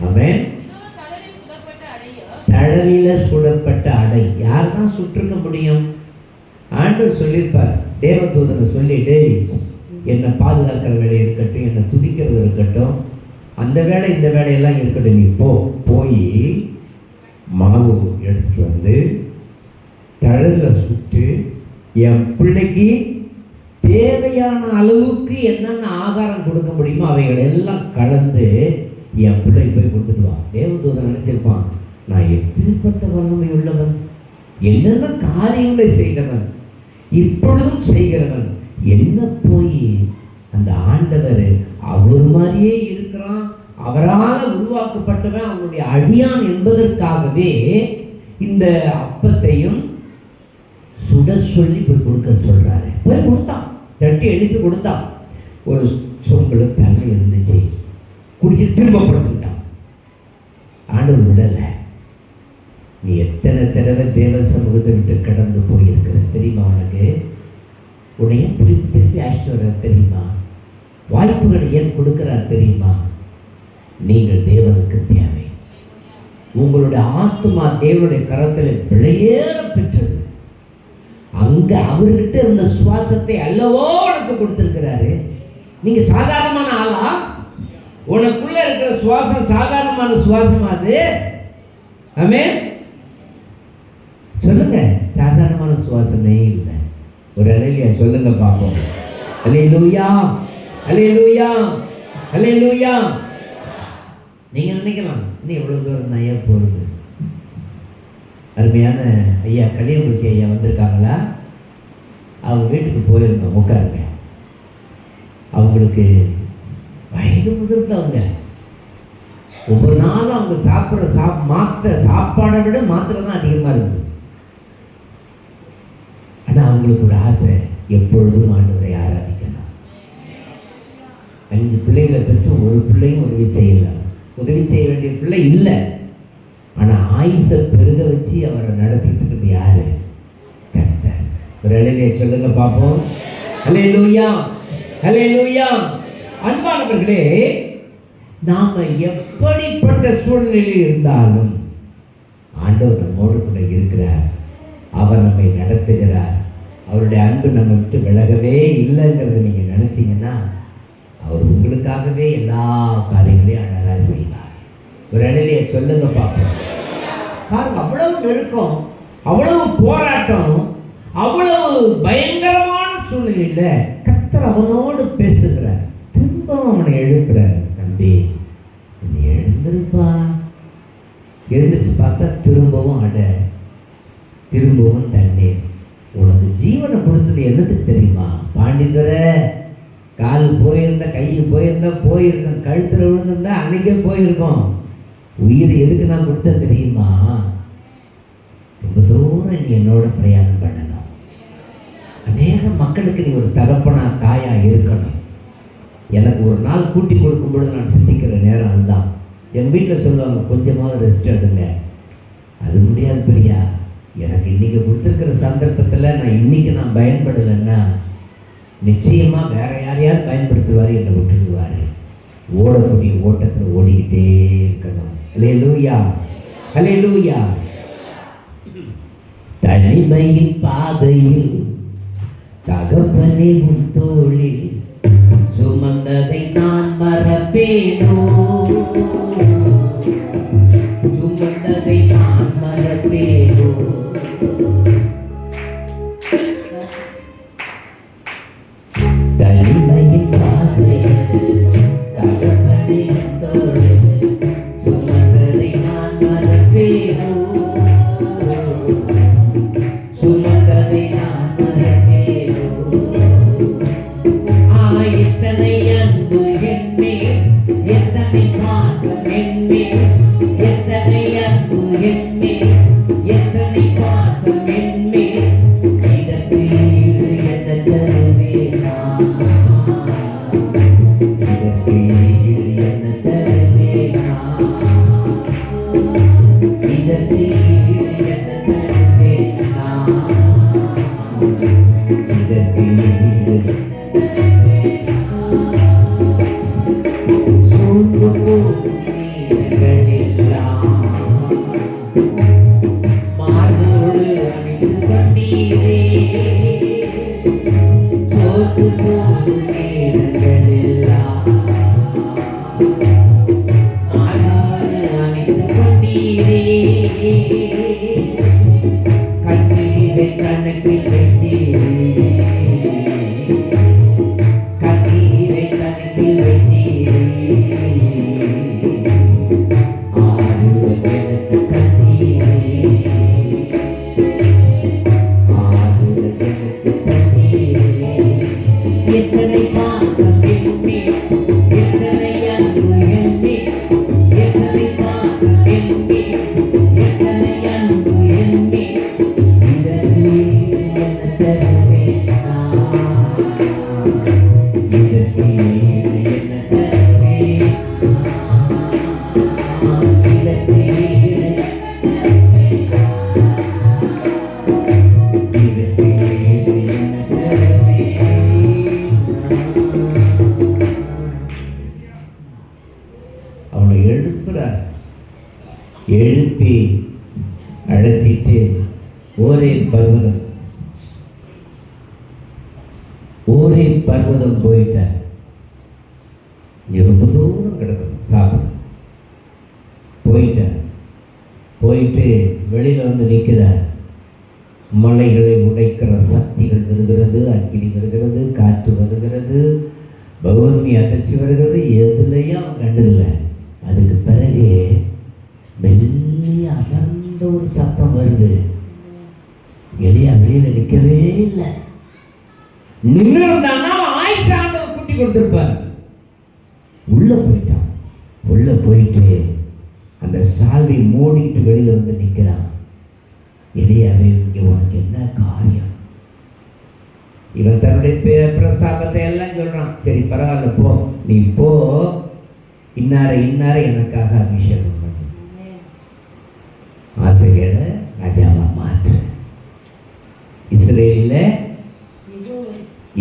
ஆமென். தழலில சுடப்பட்ட அடை யார் தான் சுட்டிருக்க முடியும்? ஆண்டவர் சொல்லியிருப்பார், தேவதூதனை சொல்லிட்டு என்னை பாதுகாக்கிற வேலை இருக்கட்டும், என்னை துதிக்கிறது இருக்கட்டும், அந்த வேலை இந்த வேலையெல்லாம் இருக்கட்டும், நீ போய் மாவு எடுத்துட்டு வந்து தழலில் சுட்டு என் பிள்ளைக்கு தேவையான அளவுக்கு என்னென்ன ஆகாரம் கொடுக்க முடியுமோ அவைகள் எல்லாம் கலந்து என் பிள்ளை போய் கொடுத்துடுவான். தேவதூதன் நினைச்சிருப்பான், நான் எப்பேற்பட்ட வல்லமை உள்ளவன், என்னென்ன காரியங்களை செய்தவன், இப்பொழுதும் செய்கிறவன், என்ன போய் அந்த ஆண்டவர் அவர் மாதிரியே இருக்கிறான், அவரால் உருவாக்கப்பட்டவன், அவனுடைய அடியான் என்பதற்காகவே இந்த அப்பத்தையும் சுட சொல்லி போய் கொடுக்க சொல்றாரு. போய் கொடுத்தான், தட்டி எழுப்பி கொடுத்தான். ஒரு சொம்புல தண்ணி இருந்துச்சு, குடிச்சிட்டு திரும்ப படுத்துக்கிட்டான். ஆண்டவர் விடலை. நீ எத்தனை தடவை தேவ சமூகத்தை விட்டு கடந்து போயிருக்கிற தெரியுமா? உனக்கு உன்னைய திருப்பி திருப்பி அழைச்சிட்டு வர்ற தெரியுமா? வாய்ப்புகளை ஏன் கொடுக்கிறார் தெரியுமா? நீங்கள் தேவனுக்கு தேவை. உங்களுடைய ஆத்மா தேவனுடைய கரத்தில் விளையேற பெற்றது. அங்க அவர்கிட்ட இருந்த சுவாசத்தை அல்லவோ உனக்கு கொடுத்திருக்கிறாரு. நீங்க சாதாரணமான ஆளா? உனக்குள்ள இருக்கிற சுவாசம் சாதாரணமான சுவாசமா? அது ஆமென் சொல்லுங்க. சாதாரணமான சுவாசமே இல்லை. ஒரு அல்லேலூயா சொல்லுங்க பாப்போம். அல்லேலூயா, அல்லேலூயா, அல்லேலூயா. நீங்க நினைக்கலாம், இன்னும் எவ்வளவு தூரம் தான் ஐயா போறது? அருமையான ஐயா கலியமூர்த்தி ஐயா வந்திருக்காங்களா? அவங்க வீட்டுக்கு போயிருந்தோம். உட்காருங்க. அவங்களுக்கு வயது முதிர்ந்தவங்க. ஒவ்வொரு நாளும் அவங்க சாப்பிட்ற சாப்பாடை விட மாத்திரை தான் அதிகமாக இருக்குது. ஆனால் அவங்களுக்கு ஒரு ஆசை, எப்பொழுதும் ஆண்டவரை ஆராதிக்கணும். 5 பிள்ளைகளை பெற்று ஒரு பிள்ளையும் உதவி செய்யல. உதவி செய்ய வேண்டிய பிள்ளை இல்லை. ஆனால் ஆயுசை பெருக வச்சு அவரை நடத்திட்டு இருக்கிறது யாரு? கர்த்தர். ஒரு அல்லேலூயா சொல்லுங்க பார்ப்போம். அல்லேலூயா, அல்லேலூயா. அன்பானவர்களே, நாம எப்படிப்பட்ட சூழ்நிலையில் இருந்தாலும் ஆண்டவர் நம்மோடு கூட இருக்கிறார். அவர் நம்மை நடத்துகிறார். அவருடைய அன்பு நம்ம விட்டு விலகவே இல்லைங்கிறத நீங்கள் நினச்சிங்கன்னா அவர் உங்களுக்காகவே எல்லா காரியங்களையும் அழகாக செய்வார். ஒரு அல்லேலூயா சொல்லுங்க பார்ப்போம். பாருங்க, அவ்வளவு நெருக்கம், அவ்வளவு போராட்டம், அவ்வளவு பயங்கரமான சூழ்நிலையில் கர்த்தர் அவனோடு பேசுகிறார். திரும்பவும் அவனை எழுப்புறார். தம்பி, நீ எழுந்திருப்பா. எழுந்திரிச்சு பார்த்தா திரும்பவும் திரும்பவும் தண்ணீர். உனக்கு ஜீவனை கொடுத்தது என்னத்துக்கு தெரியுமா? பாண்டித்துற கால் போயிருந்தா, கை போயிருக்கோம், கழுத்தில் விழுந்திருந்தா அன்னைக்கே போயிருக்கோம். உயிர் எதுக்கு நான் கொடுத்தேன் தெரியுமா? ரொம்ப தூரம் நீ என்னோட பிரயாணம் பண்ணணும். அநேக மக்களுக்கு நீ ஒரு தகப்பனா தாயா இருக்கணும். எனக்கு ஒரு நாள் கூட்டி கொடுக்கும் பொழுது நான் சிந்திக்கிற நேரம் அதுதான். எங்கள் வீட்டில் சொல்லுவாங்க, கொஞ்சமாவது ரெஸ்ட் எடுங்க. அது முடியாது பிரியா. எனக்கு இன்றைக்கி கொடுத்துருக்கிற சந்தர்ப்பத்தில் நான் பயன்படலைன்னா நிச்சயமாக வேற யாரையாவது பயன்படுத்துவார், என்னை விட்டுடுவார். ஓடக்கூடிய ஓட்டத்தில் ஓடிக்கிட்டே இருக்கணும். அல்லேலூயா, அல்லேலூயா. தனிமையின் பாதையில் தகப்பனே உன் தோளில் சுமந்ததை நான் மறப்பேனோ? சுமந்ததை நான் மறப்பேனோ? தனிமையின் பாதையில் தகப்பனே உன் தோளில் சுமந்ததை நான் மறப்பேனோ? சுமந்ததை நான் மறப்பேனோ? எத்தனை அன்பு என்மேல், எத்தனை பாசம் என்மேல், எத்தனை அன்பு என்மேல், எத்தனை பாசம் என்மேல். இதற்கு ஈடு என்ன தருவேனா? இதற்கு ஈடு என்ன தருவேனா? இதற்கு ஈடு என்ன தருவேனா? இதற்கு ஈடு மார்போடு அணிந்து கொண்டீரே. சோத்து போடும் நேரங்களெல்லாம் மார்போடு அணிந்து கொண்டீரே. கண்ணீரை கணக்கில் வைத்தீரே. கண்ணீரை கணக்கில் வைத்தீரே. எத்தனை ஒரே பர்வதம், ஒரே பர்வதம் போயிட்டார். இங்க ரொம்ப தூரம் கிடக்கும் சாப்பிடும். போயிட்டார். போயிட்டு வெளியில வந்து நிற்கிறார். மலைகளை உடைக்கிற சக்திகள் வருகிறது, அக்கினி வருகிறது, காற்று வருகிறது, பௌர்ணமி அதிர்ச்சி வருகிறது. எதுலையும் அவன் கண்டுல. அதுக்கு பிறகு மெல்லிய அமர்ந்த ஒரு சத்தம் வருது. எலியா வெளியில நிற்கவே இல்லை. நின்று இருந்தான்னா ஆயுசு ஆண்டவர் கூட்டி கொடுத்திருப்பார். உள்ள போயிட்டான். உள்ள போயிட்டு அந்த சால்வை மூடிட்டு வெளியில வந்து நிற்கிறான். எலியாவே, இங்கே உனக்கு என்ன காரியம்? இவன் தன்னுடைய பிரஸ்தாபத்தை எல்லாம் சொல்றான். சரி பரவாயில்ல, போ, நீ போ, இன்னார இன்னார எனக்காக அபிஷேகம் பண்ணு, ஆசிரியர ராஜாவா மாற்று, இஸ்ரேலில்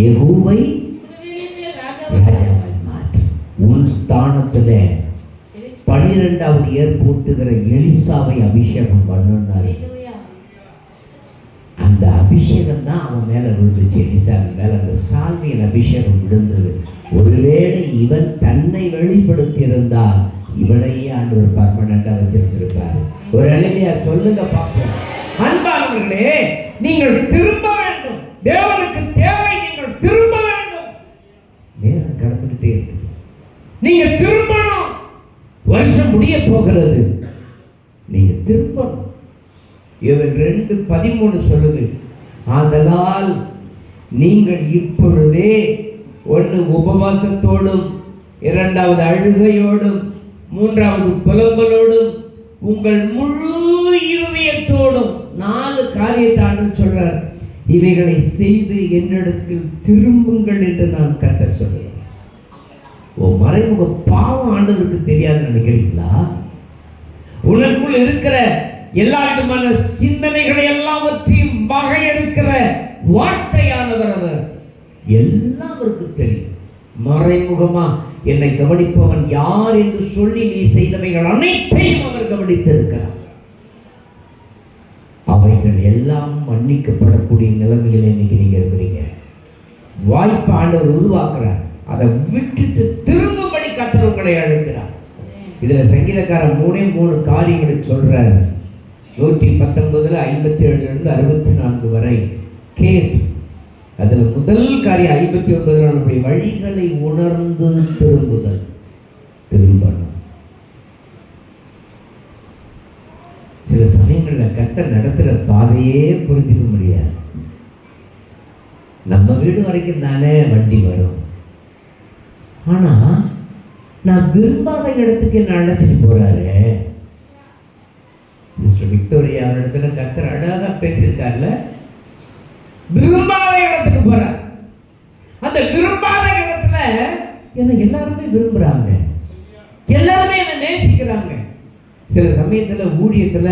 யெகூவை ராஜாவாய் மாற்று, உன் ஸ்தானத்தில் 12வது ஏற்பூட்டுகிற எலிசாவை அபிஷேகம் பண்ணுனாரு. அந்த அபிஷேகம் தான் அவன் மேல விழுந்துச்சு. எலிசாவின் மேல அந்த சால்வியின் அபிஷேகம் விழுந்தது. ஒருவேளை இவன் தன்னை வெளிப்படுத்தி இருந்தால் இவனையே ஆண்டவர் பர்மனண்டா வச்சிருந்திருப்பாரு. ஒரு அலையா சொல்லுங்க பார்ப்போம். அன்பானவர்களே, நீங்கள் திரும்ப வேண்டும். தேவனுக்கு தேவை நீங்கள் திரும்ப வேண்டும். நேரம் கடந்துகிட்டே இருக்குது. நீங்க திரும்பணும். வருஷம் முடிய போகிறது. நீங்க திரும்பணும். இவன் 2:13 சொல்லுது, ஆதலால் நீங்கள் இப்பொழுதே 1 உபவாசத்தோடும், 2வது அழுகையோடும், 3வது புலம்பலோடும், உங்கள் முழு இருதயத்தோடும் 4 காரியத்தை சொல்றார். இவைகளை செய்து என்னிடத்தில் திரும்புங்கள் என்று நான் கர்த்தர் சொல்லுகிறேன். மறைமுக பாவம் ஆண்டவருக்கு தெரியாதுன்னு நினைக்கிறீங்களா? உனக்குள் இருக்கிற எல்லா விதமான சிந்தனைகளை எல்லாவற்றையும் வகையறுக்கிற வார்த்தையானவர் அவர். எல்லாம் அவருக்கு தெரியும். மறைமுகமா என்னை கவனிப்பவன் யார் என்று சொல்லி நீ செய்தவைகள் அனைத்தையும் அவர் கவனித்திருக்கிறார். அவைகள் எல்லாம் மன்னிக்கப்படக்கூடிய நிலைமையில் இன்னைக்கு நீங்க இருக்கிறீங்க. வாய்ப்பு ஆண்டவர் உருவாக்குறார். அதை விட்டுட்டு திரும்பும்படி கர்த்தர் உங்களை அழைக்கிறார். இதுல சங்கீதக்காரன் 3 காரியங்களை சொல்றார். 119 57 64 வரை கேட். அதுல முதல் காரியம் 59 நம்முடைய வழிகளை உணர்ந்து திரும்புதல். திரும்பணும். சில சமயங்கள்ல கர்த்தர் நடத்துற பாதையே புரிஞ்சுக்க முடியாது. நம்ம வீடு வரைக்கும் தானே வண்டி வரும். ஆனா நான் விரும்பாத இடத்துக்கு என்ன அழைச்சிட்டு போறாரு. சிஸ்டர் விக்டோரியா இடத்துல கர்த்தர் அழகா பேசியிருக்காருல. விரும்பாத இடத்துக்கு போறார். அந்த விரும்பாத இடத்துல என்ன எல்லாருமே விரும்புறாங்க, எல்லாருமே என்ன நேசிக்கிறாங்க. சில சமயத்துல ஊழியத்துல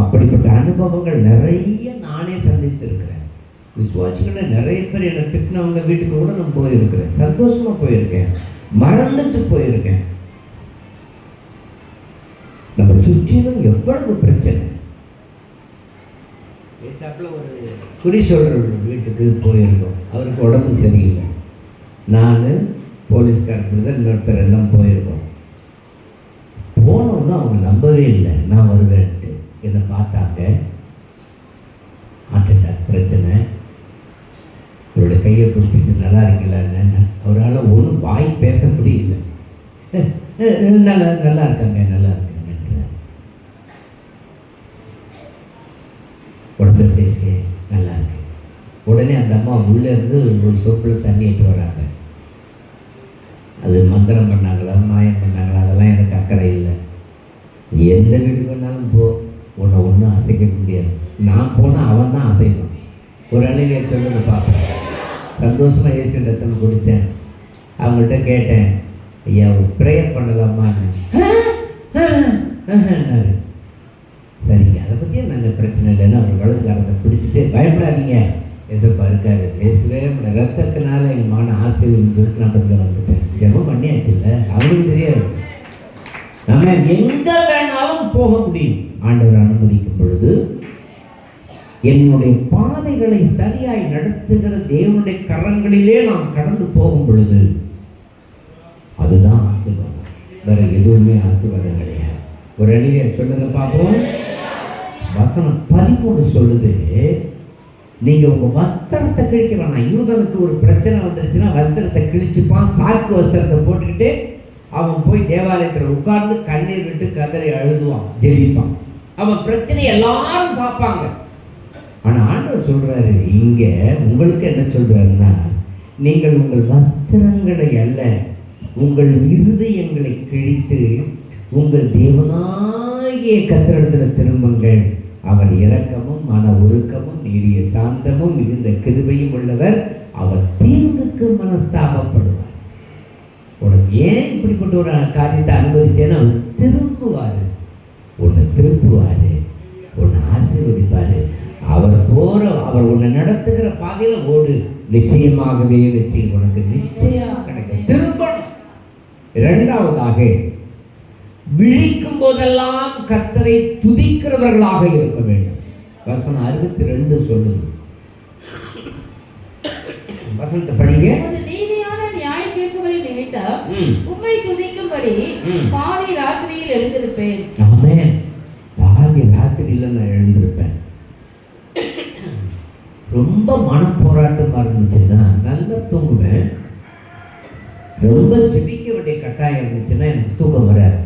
அப்படிப்பட்ட அனுபவங்கள் நிறைய நானே சந்தித்து இருக்கிறேன். விசுவாசிகளை நிறைய பேர் என்னை திட்டினவங்க வீட்டுக்கு கூட நான் போயிருக்கிறேன். சந்தோஷமா போயிருக்கேன், மறந்துட்டு போயிருக்கேன். நம்ம சுற்றிலும் எவ்வளவு பிரச்சனை. ஒரு குறி சொல்ற வீட்டுக்கு போயிருக்கோம். அவருக்கு உடம்பு சரியில்லை. நான் போலீஸ்காரர்கள் இன்னொருத்தர் எல்லாம் போயிருக்கோம். போனோம்னா அவங்க நம்பவே இல்லை நான் வருவேன்ட்டு. என்னை பார்த்தாங்க. ஹார்ட் அட்டாக் பிரச்சனை. அவரோட கையை பிடிச்சிட்டு நல்லா இருக்கீங்களான்னு. அவரால் ஒன்றும் வாய் பேச முடியல. நல்லா இருக்காங்க, நல்லா இருக்காங்க. உடம்பு எப்படி இருக்கு? நல்லா இருக்கு. உடனே அந்த அம்மா உள்ளேருந்து ஒரு சொப்பில் தண்ணி ஏற்று வராங்க. அது மந்திரம் பண்ணாங்களா, மாயம் பண்ணாங்களா, அதெல்லாம் எனக்கு அக்கறை இல்லை. எந்த வீட்டுக்கு வேணாலும் போ, ஒன்றும் அசைக்க முடியாது. நான் போனால் அவன் தான் அசைப்பான். ஒரு அலையிலே சொல்லுங்க பார்ப்பேன். சந்தோஷமாக ஏசி இடத்துல குடித்தேன். அவங்கள்ட்ட கேட்டேன், ஐயா ஒரு ப்ரேயர் பண்ணலாமான்னு. சரிங்க, அதை பற்றியே நாங்கள் பிரச்சனை இல்லைன்னு அவர் வலது காலத்தை பிடிச்சிட்டு, பயப்படாதீங்க ஏசப்பா இருக்காரு, பேசவே ரத்தத்தினால எங்கள் மகனை ஆசீர்வதின்னு சொல்லிட்டு நான் படிக்க வந்துட்டேன். ஜெபம் பண்ணியாச்சு இல்லை, அவங்களுக்கு தெரியாது. நம்ம எங்கே வேணாலும் போக முடியும் ஆண்டவர் அனுமதிக்கும் பொழுது. என்னுடைய பாதைகளை சரியாய் நடத்துகிற தேவனுடைய கரங்களிலே நாம் கடந்து போகும் பொழுது அதுதான் ஆசீர்வாதம். வேற எதுவுமே ஆசீர்வாதம் கிடையாது. ஒரு அழிவிய சொல்லுங்க பார்ப்போம். வசனம் 13 சொல்லுது, நீங்க உங்க வஸ்திரத்தை கிழிக்க வேணாம். யூதனுக்கு ஒரு பிரச்சனை வந்துருச்சுன்னா வஸ்திரத்தை கிழிச்சுப்பான், சாக்கு வஸ்திரத்தை போட்டுக்கிட்டு அவன் போய் தேவாலயத்தில் உட்கார்ந்து கண்ணீர் விட்டு கதறி அழுதுவான், ஜெபிப்பான். அவன் பிரச்சனை எல்லாரும் பார்ப்பாங்க. ஆனா ஆண்டவர் சொல்றாரு, இங்க உங்களுக்கு என்ன சொல்றாருன்னா, நீங்கள் உங்கள் வஸ்திரங்களை அல்ல, உங்கள் இருதயங்களை கிழித்து உங்கள் தேவனாகிய கர்த்தரிடத்தில் திரும்புங்கள். அவர் இரக்கமும் மன உருக்கமும் நீடிய சாந்தமும் மிகுந்த கிருபையும் உள்ளவர். அவர் தீங்குக்கு மனஸ்தாபப்படுவார். உனக்கு ஏன் இப்படிப்பட்ட ஒரு காரியத்தை அனுபவிச்சேன்னு அவர் திரும்புவார், உன்னை திருப்புவார், உன்னை ஆசீர்வதிப்பார். அவர் உன்னை நடத்துகிற பாதையில் ஓடு, நிச்சயமாகவே வெற்றி உனக்கு நிச்சயம் கிடைக்கும். திரும்பணும். இரண்டாவதாக, விழிக்கும் போதெல்லாம் கர்த்தரை துதிக்கிறவர்களாக இருக்க வேண்டும். வசனம் 62 சொல்லுது. வசனத்தை படிங்க. நீதியான நியாய தீர்ப்புகளின் நிமித்தம் உம்மை துதிக்கும்படி பாதி ராத்திரியில் எழுந்திருப்பேன். ஆமென். பாதி ராத்திரியில நான் எழுந்திருப்பேன். ரொம்ப மனப்போராட்டமா இருந்துச்சுன்னா நல்லா தூங்குவேன். ரொம்ப ஜெபிக்க வேண்டிய கட்டாயம் இருந்துச்சுன்னா எனக்கு தூக்கம் வராது.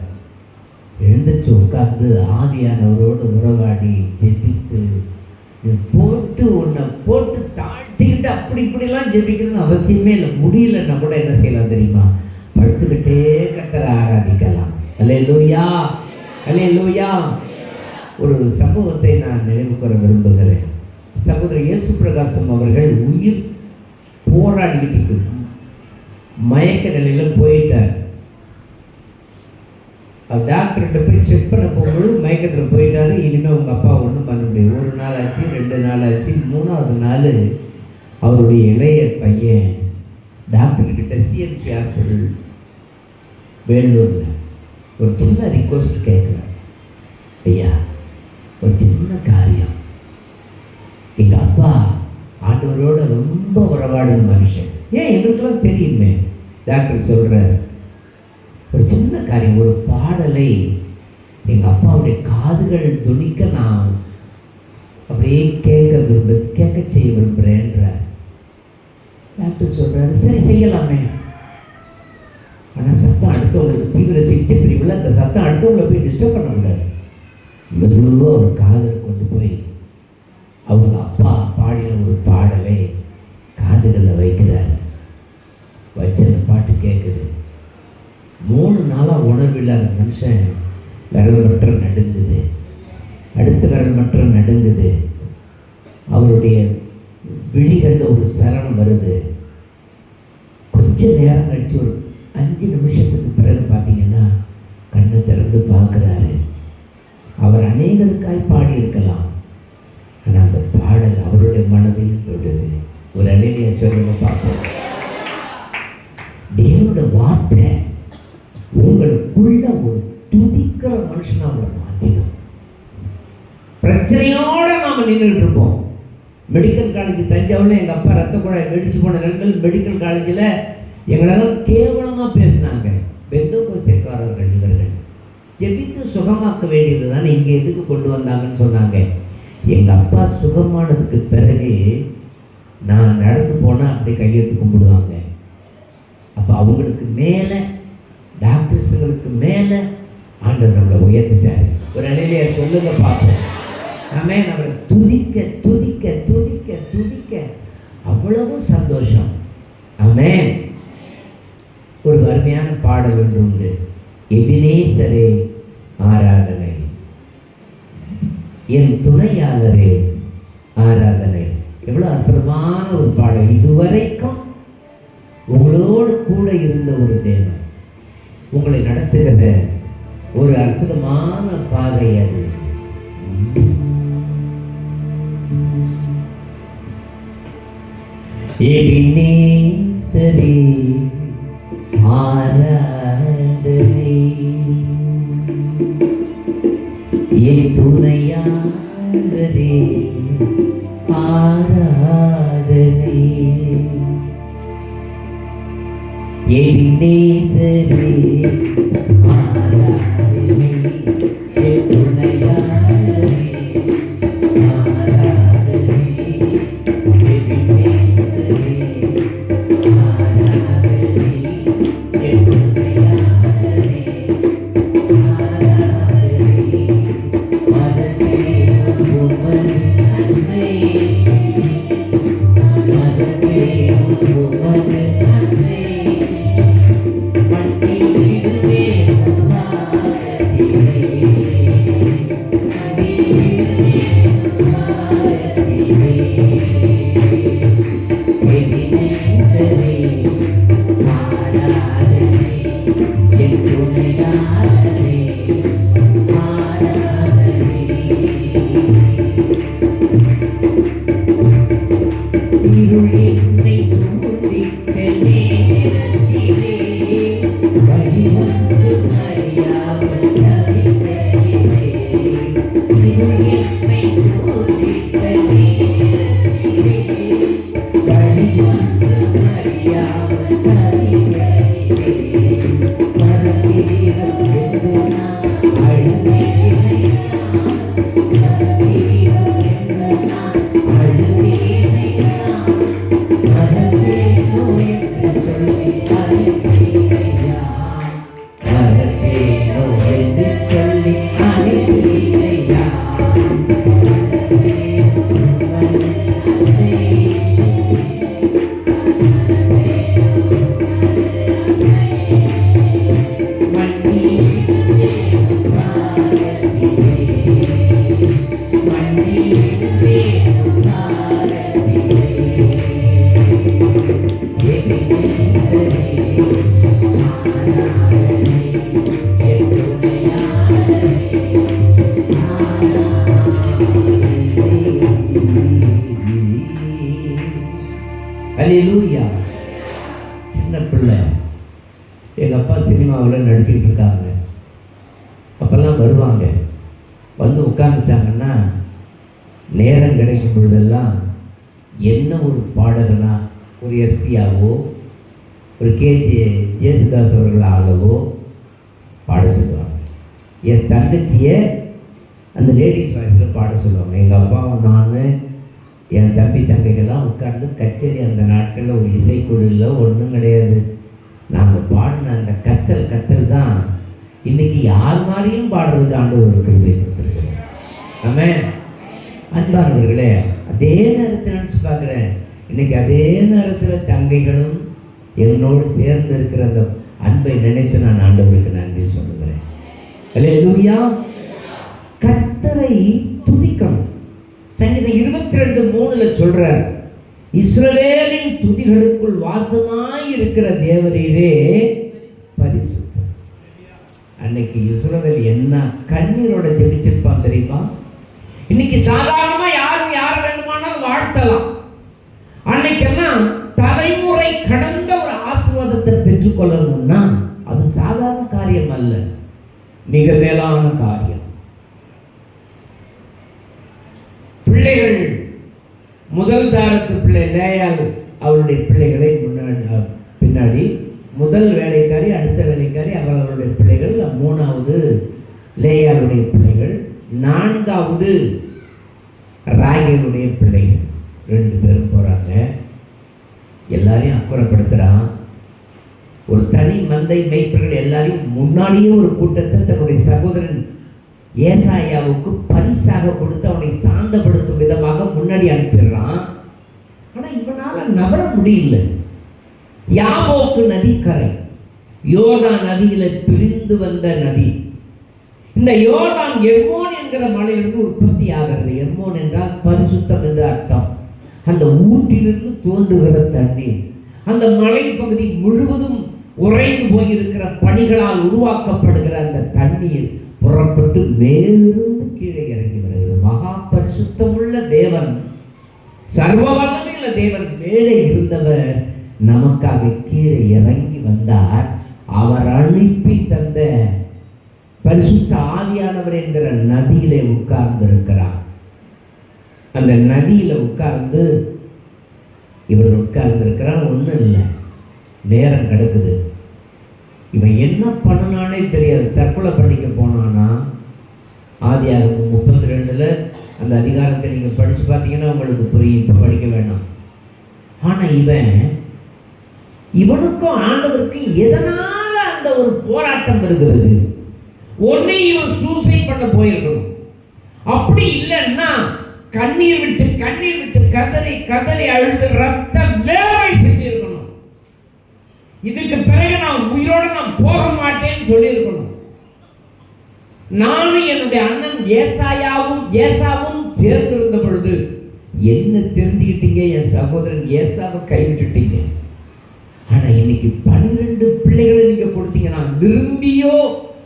எழுந்திரிச்சு உட்கார்ந்து ஆவியானவரோடு உறவாடி ஜெபித்து போட்டு உன்னை போட்டு தாழ்த்திக்கிட்டு அப்படி இப்படிலாம் ஜெபிக்கணும்னு அவசியமே இல்லை. முடியலன்னா கூட என்ன செய்யலாம் தெரியுமா? படுத்துக்கிட்டே கர்த்தரை ஆராதிக்கலாம். அல்லேலூயா, அல்லேலூயா. ஒரு சம்பவத்தை நான் நினைவு கூற விரும்புகிறேன். சகோதரர் இயேசு பிரகாசம் அவர்கள் உயிர் போராடிக்கிட்டு மயக்க நிலையில் போயிட்டார். டாக்டர்கிட்ட போய் செக் பண்ண போகும்போது மயக்கத்தில் போயிட்டாரு. இனிமேல் உங்கள் அப்பா ஒன்றும் பண்ண முடியாது. 1 நாள் ஆச்சு, 2 நாள் ஆச்சு, 3வது நாள் அவருடைய இளைய பையன் டாக்டர்கிட்ட சிஎம்சி ஹாஸ்பிட்டல் வேலூரில் ஒரு சின்ன ரிக்வஸ்ட் கேட்குறார். ஐயா, ஒரு சின்ன காரியம். எங்கள் அப்பா ஆண்டவரோட ரொம்ப உறவாடுற மனுஷன். ஏன் எங்களுக்கெல்லாம் தெரியுமே. டாக்டர் சொல்கிறார், ஒரு சின்ன காரியம், ஒரு பாடலை எங்கள் அப்பாவுடைய காதுகள் துணிக்க நான் அப்படியே கேட்க செய்ய விரும்புகிறேன்றார். டாக்டர் சொல்கிறாரு, சரி செய்யலாமே. ஆனால் சத்தம் அடுத்தவங்களுக்கு தீவிர சிகிச்சை பிரிவில் அந்த சத்தம் அடுத்தவங்களை போய் டிஸ்டர்ப் பண்ணக்கூடாது. மெதுவாக ஒரு காதில் கொண்டு போய் அவங்க அப்பா பாடின ஒரு பாடலை காதுகளில் வைக்கிறார். வச்சு அந்த பாட்டு கேட்குது. 3 நாளாக உணர்வில்லாத மனுஷன் விரல் மற்ற நடுங்குது, அடுத்த விரல் மற்ற நடுங்குது. அவருடைய விழிகளில் ஒரு சலனம் வருது. கொஞ்ச நேரம் கழித்து ஒரு 5 நிமிஷத்துக்கு பிறகு பார்த்தீங்கன்னா கண்ணை திறந்து பார்க்குறாரு. அவர் அநேகருக்காய் பாடியிருக்கலாம், ஆனால் அந்த பாடல் அவருடைய மனதையும் தொடுது. ஒரு அலையில சொல்லுங்க பார்ப்போம். தேவனுடைய வார்த்தை உங்களுக்குள்ள ஒரு துதிக்கிற மனுஷனா அவரை மாற்றிடும். பிரச்சனையோட நாம நின்றுட்டு இருப்போம். மெடிக்கல் காலேஜ் தஞ்சாவூர்ல எங்கள் அப்பா ரத்த குழாய் வெடிச்சு போன நேரங்கள் மெடிக்கல் காலேஜில் எங்களெல்லாம் கேவலமாக பேசினாங்க. பெந்தோகோஸ்தேக்காரர்கள் இவர்கள் ஜெபித்து சுகமாக்க வேண்டியது தானே இங்கே எதுக்கு கொண்டு வந்தாங்கன்னு சொன்னாங்க. எங்கள் அப்பா சுகமானதுக்கு பிறகு நான் நடந்து போனால் அப்படியே கையெழுத்து கும்பிடுவாங்க. அப்போ அவங்களுக்கு மேலே, டாக்டர்ஸுங்களுக்கு மேலே ஆண்டவர் நம்மளை உயர்த்திட்டாரு. ஒரு நிலையில சொல்லுங்க பார்ப்போம். ஆமென். அவரை துதிக்க துதிக்க துதிக்க துதிக்க அவ்வளவு சந்தோஷம். ஆமென். ஒரு அருமையான பாடல் ஒன்று உண்டு. எபினேசரே ஆராதனை, என் துணையாளரே ஆராதனை. எவ்வளோ அற்புதமான ஒரு பாடல். இதுவரைக்கும் உங்களோடு கூட இருந்த ஒரு தேவன் உங்களை நடத்துகிற ஒரு அற்புதமான பாதை அது. எபினேசரே ஆராதனை, என் துணையாளரே எபினேசரே ஆராதனை என் துணையாளரே ஆராதனை எபினேசரே ஆராதனை என் துணையாளரே ஆராதனை மதப்பேரும் உமது அன்பை மதப்பேரும் உமது அன்பை அல்லேலூயா. சின்ன பிள்ளை எங்கள் அப்பா சினிமாவில் நடிச்சுக்கிட்டு இருக்காங்க. அப்போல்லாம் வருவாங்க, வந்து உட்காந்துட்டாங்கன்னா நேரம் கிடைக்கும் பொழுதெல்லாம் என்ன ஒரு பாடகனா, ஒரு எஸ்பியாவோ ஒரு ஜேசுதாஸ் அவர்களாகவோ பாட சொல்லுவாங்க. என் தங்கச்சியை அந்த லேடிஸ் வாய்ஸில் பாட சொல்லுவாங்க. எங்கள் அப்பாவும் நான் என் தம்பி தங்கைகள்லாம் உட்கார்ந்து கச்சேரி அந்த நாட்களில் ஒரு இசைக்குழு இல்லை, ஒன்றும் கிடையாது. நாங்கள் பாடின அந்த கத்தல் தான் இன்னைக்கு யார் மாதிரியும் பாடுறதுக்கு ஆண்டவர் இருக்கிறது கொடுத்துருக்கிறேன். ஆமென். அன்பானவர்களே, அதே நேரத்தில் நினச்சி பார்க்குறேன், இன்னைக்கு அதே நேரத்தில் தங்கைகளும் என்னோடு சேர்ந்து இருக்கிற அந்த அன்பை நினைத்து நான் ஆண்டவருக்கு நன்றி சொல்லுகிறேன். அல்லேலூயா. கர்த்தரை துதிக்கணும். சங்கீதம் 22:3 சொல்றார், இஸ்ரவேலின் துதிகளுக்குள் வாசமாய் இருக்கிற தேவரீரே பரிசுத்தர். அன்னைக்கு இஸ்ரவேல் என்ன கண்ணீரோட ஜெபிச்சிருப்பான் தெரியுமா? இன்னைக்கு சாதாரணமா யாரும் யாரை வேண்டுமானாலும் வாழ்த்தலாம். அன்னைக்கெல்லாம் தலைமுறை கடந்த ஒரு ஆசீர்வாதத்தை பெற்றுக்கொள்ளணும்னா அது சாதாரண காரியம் அல்ல, மிக மேலான காரியம். பிள்ளைகள் முதல் தாரத்து பிள்ளை லேயாள் அவளுடைய பிள்ளைகளை பின்னாடி முதல் வேலைக்காரி, அடுத்த வேலைக்காரி அவர்களுடைய பிள்ளைகள், மூணாவது லேயாளுடைய பிள்ளைகள், நான்காவது ராகேலுடைய பிள்ளைகள். 2 பேரும் போகிறாங்க. எல்லாரையும் அக்குறைப்படுத்துகிறான். ஒரு தனி மந்தை மேய்ப்பர்கள் எல்லாரையும் முன்னாடியே ஒரு கூட்டத்தை தன்னுடைய சகோதரன் ஏசாயாவுக்கு பரிசாக கொடுத்து அவனை சாந்தப்படுத்தும் விதமாக முன்னாடி அனுப்பிடுறான். ஆனால் இவனால் நபர முடியல. யாபோக்கு நதிக்கரை, யோர்தான் நதியில பிரிந்து வந்த நதி. இந்த யோர்தான் எர்மோன் என்கிற மலையிலிருந்து உற்பத்தி ஆகிறது. எர்மோன் என்றால் பரிசுத்தம் என்று அர்த்தம். அந்த ஊற்றிலிருந்து தோன்றுகிற தண்ணீர் அந்த மலை பகுதி முழுவதும் உறைந்து போயிருக்கிற பனிகளால் உருவாக்கப்படுகிற அந்த தண்ணீர் புறப்பட்டு மேலிருந்து கீழே இறங்கி வருகிறது. மகா பரிசுத்தமுள்ள தேவன், சர்வ வல்லமையுள்ள தேவன் மேலே இருந்தவர் நமக்காக கீழே இறங்கி வந்தார். அவர் அனுப்பி தந்த பரிசுத்த ஆவியானவர் என்கிற நதியிலே உட்கார்ந்து இருக்கிறார். அந்த நதியில உட்கார்ந்து இவர் உட்கார்ந்து இருக்கிறார். ஒன்றும் இல்லை, நேரம் கிடக்குது. இவன் என்ன பண்ணனானே தெரியாது. தற்கொலை பண்ணிக்க போனானா ஆதியாகமம் 32 அந்த அதிகாரத்தை நீங்கள் படித்து பார்த்தீங்கன்னா உங்களுக்கு புரியும். இப்போ படிக்க வேண்டாம். ஆனால் இவனுக்கும் ஆண்டவருக்கும் எதனால அந்த ஒரு போராட்டம் இருக்கிறது? ஒன்னே இவன் சூசைட் பண்ண போயிருக்கணும். அப்படி இல்லைன்னா கண்ணீர் விட்டு கதறி கதறி அழுது ரத்த வேலை செஞ்சிருக்கணும். இதுக்கு பிறகு நான் உயிரோட நான் போக மாட்டேன்னு சொல்லியிருக்கணும். நானும் என்னுடைய அண்ணன் ஏசாவும் சேர்ந்திருந்த பொழுது என்ன தெரிஞ்சுக்கிட்டீங்க? என் சகோதரன் ஏசாவை கைவிட்டுட்டீங்க. ஆனா இன்னைக்கு 12 பிள்ளைகளை நீங்க கொடுத்தீங்க. நான் விரும்பியோ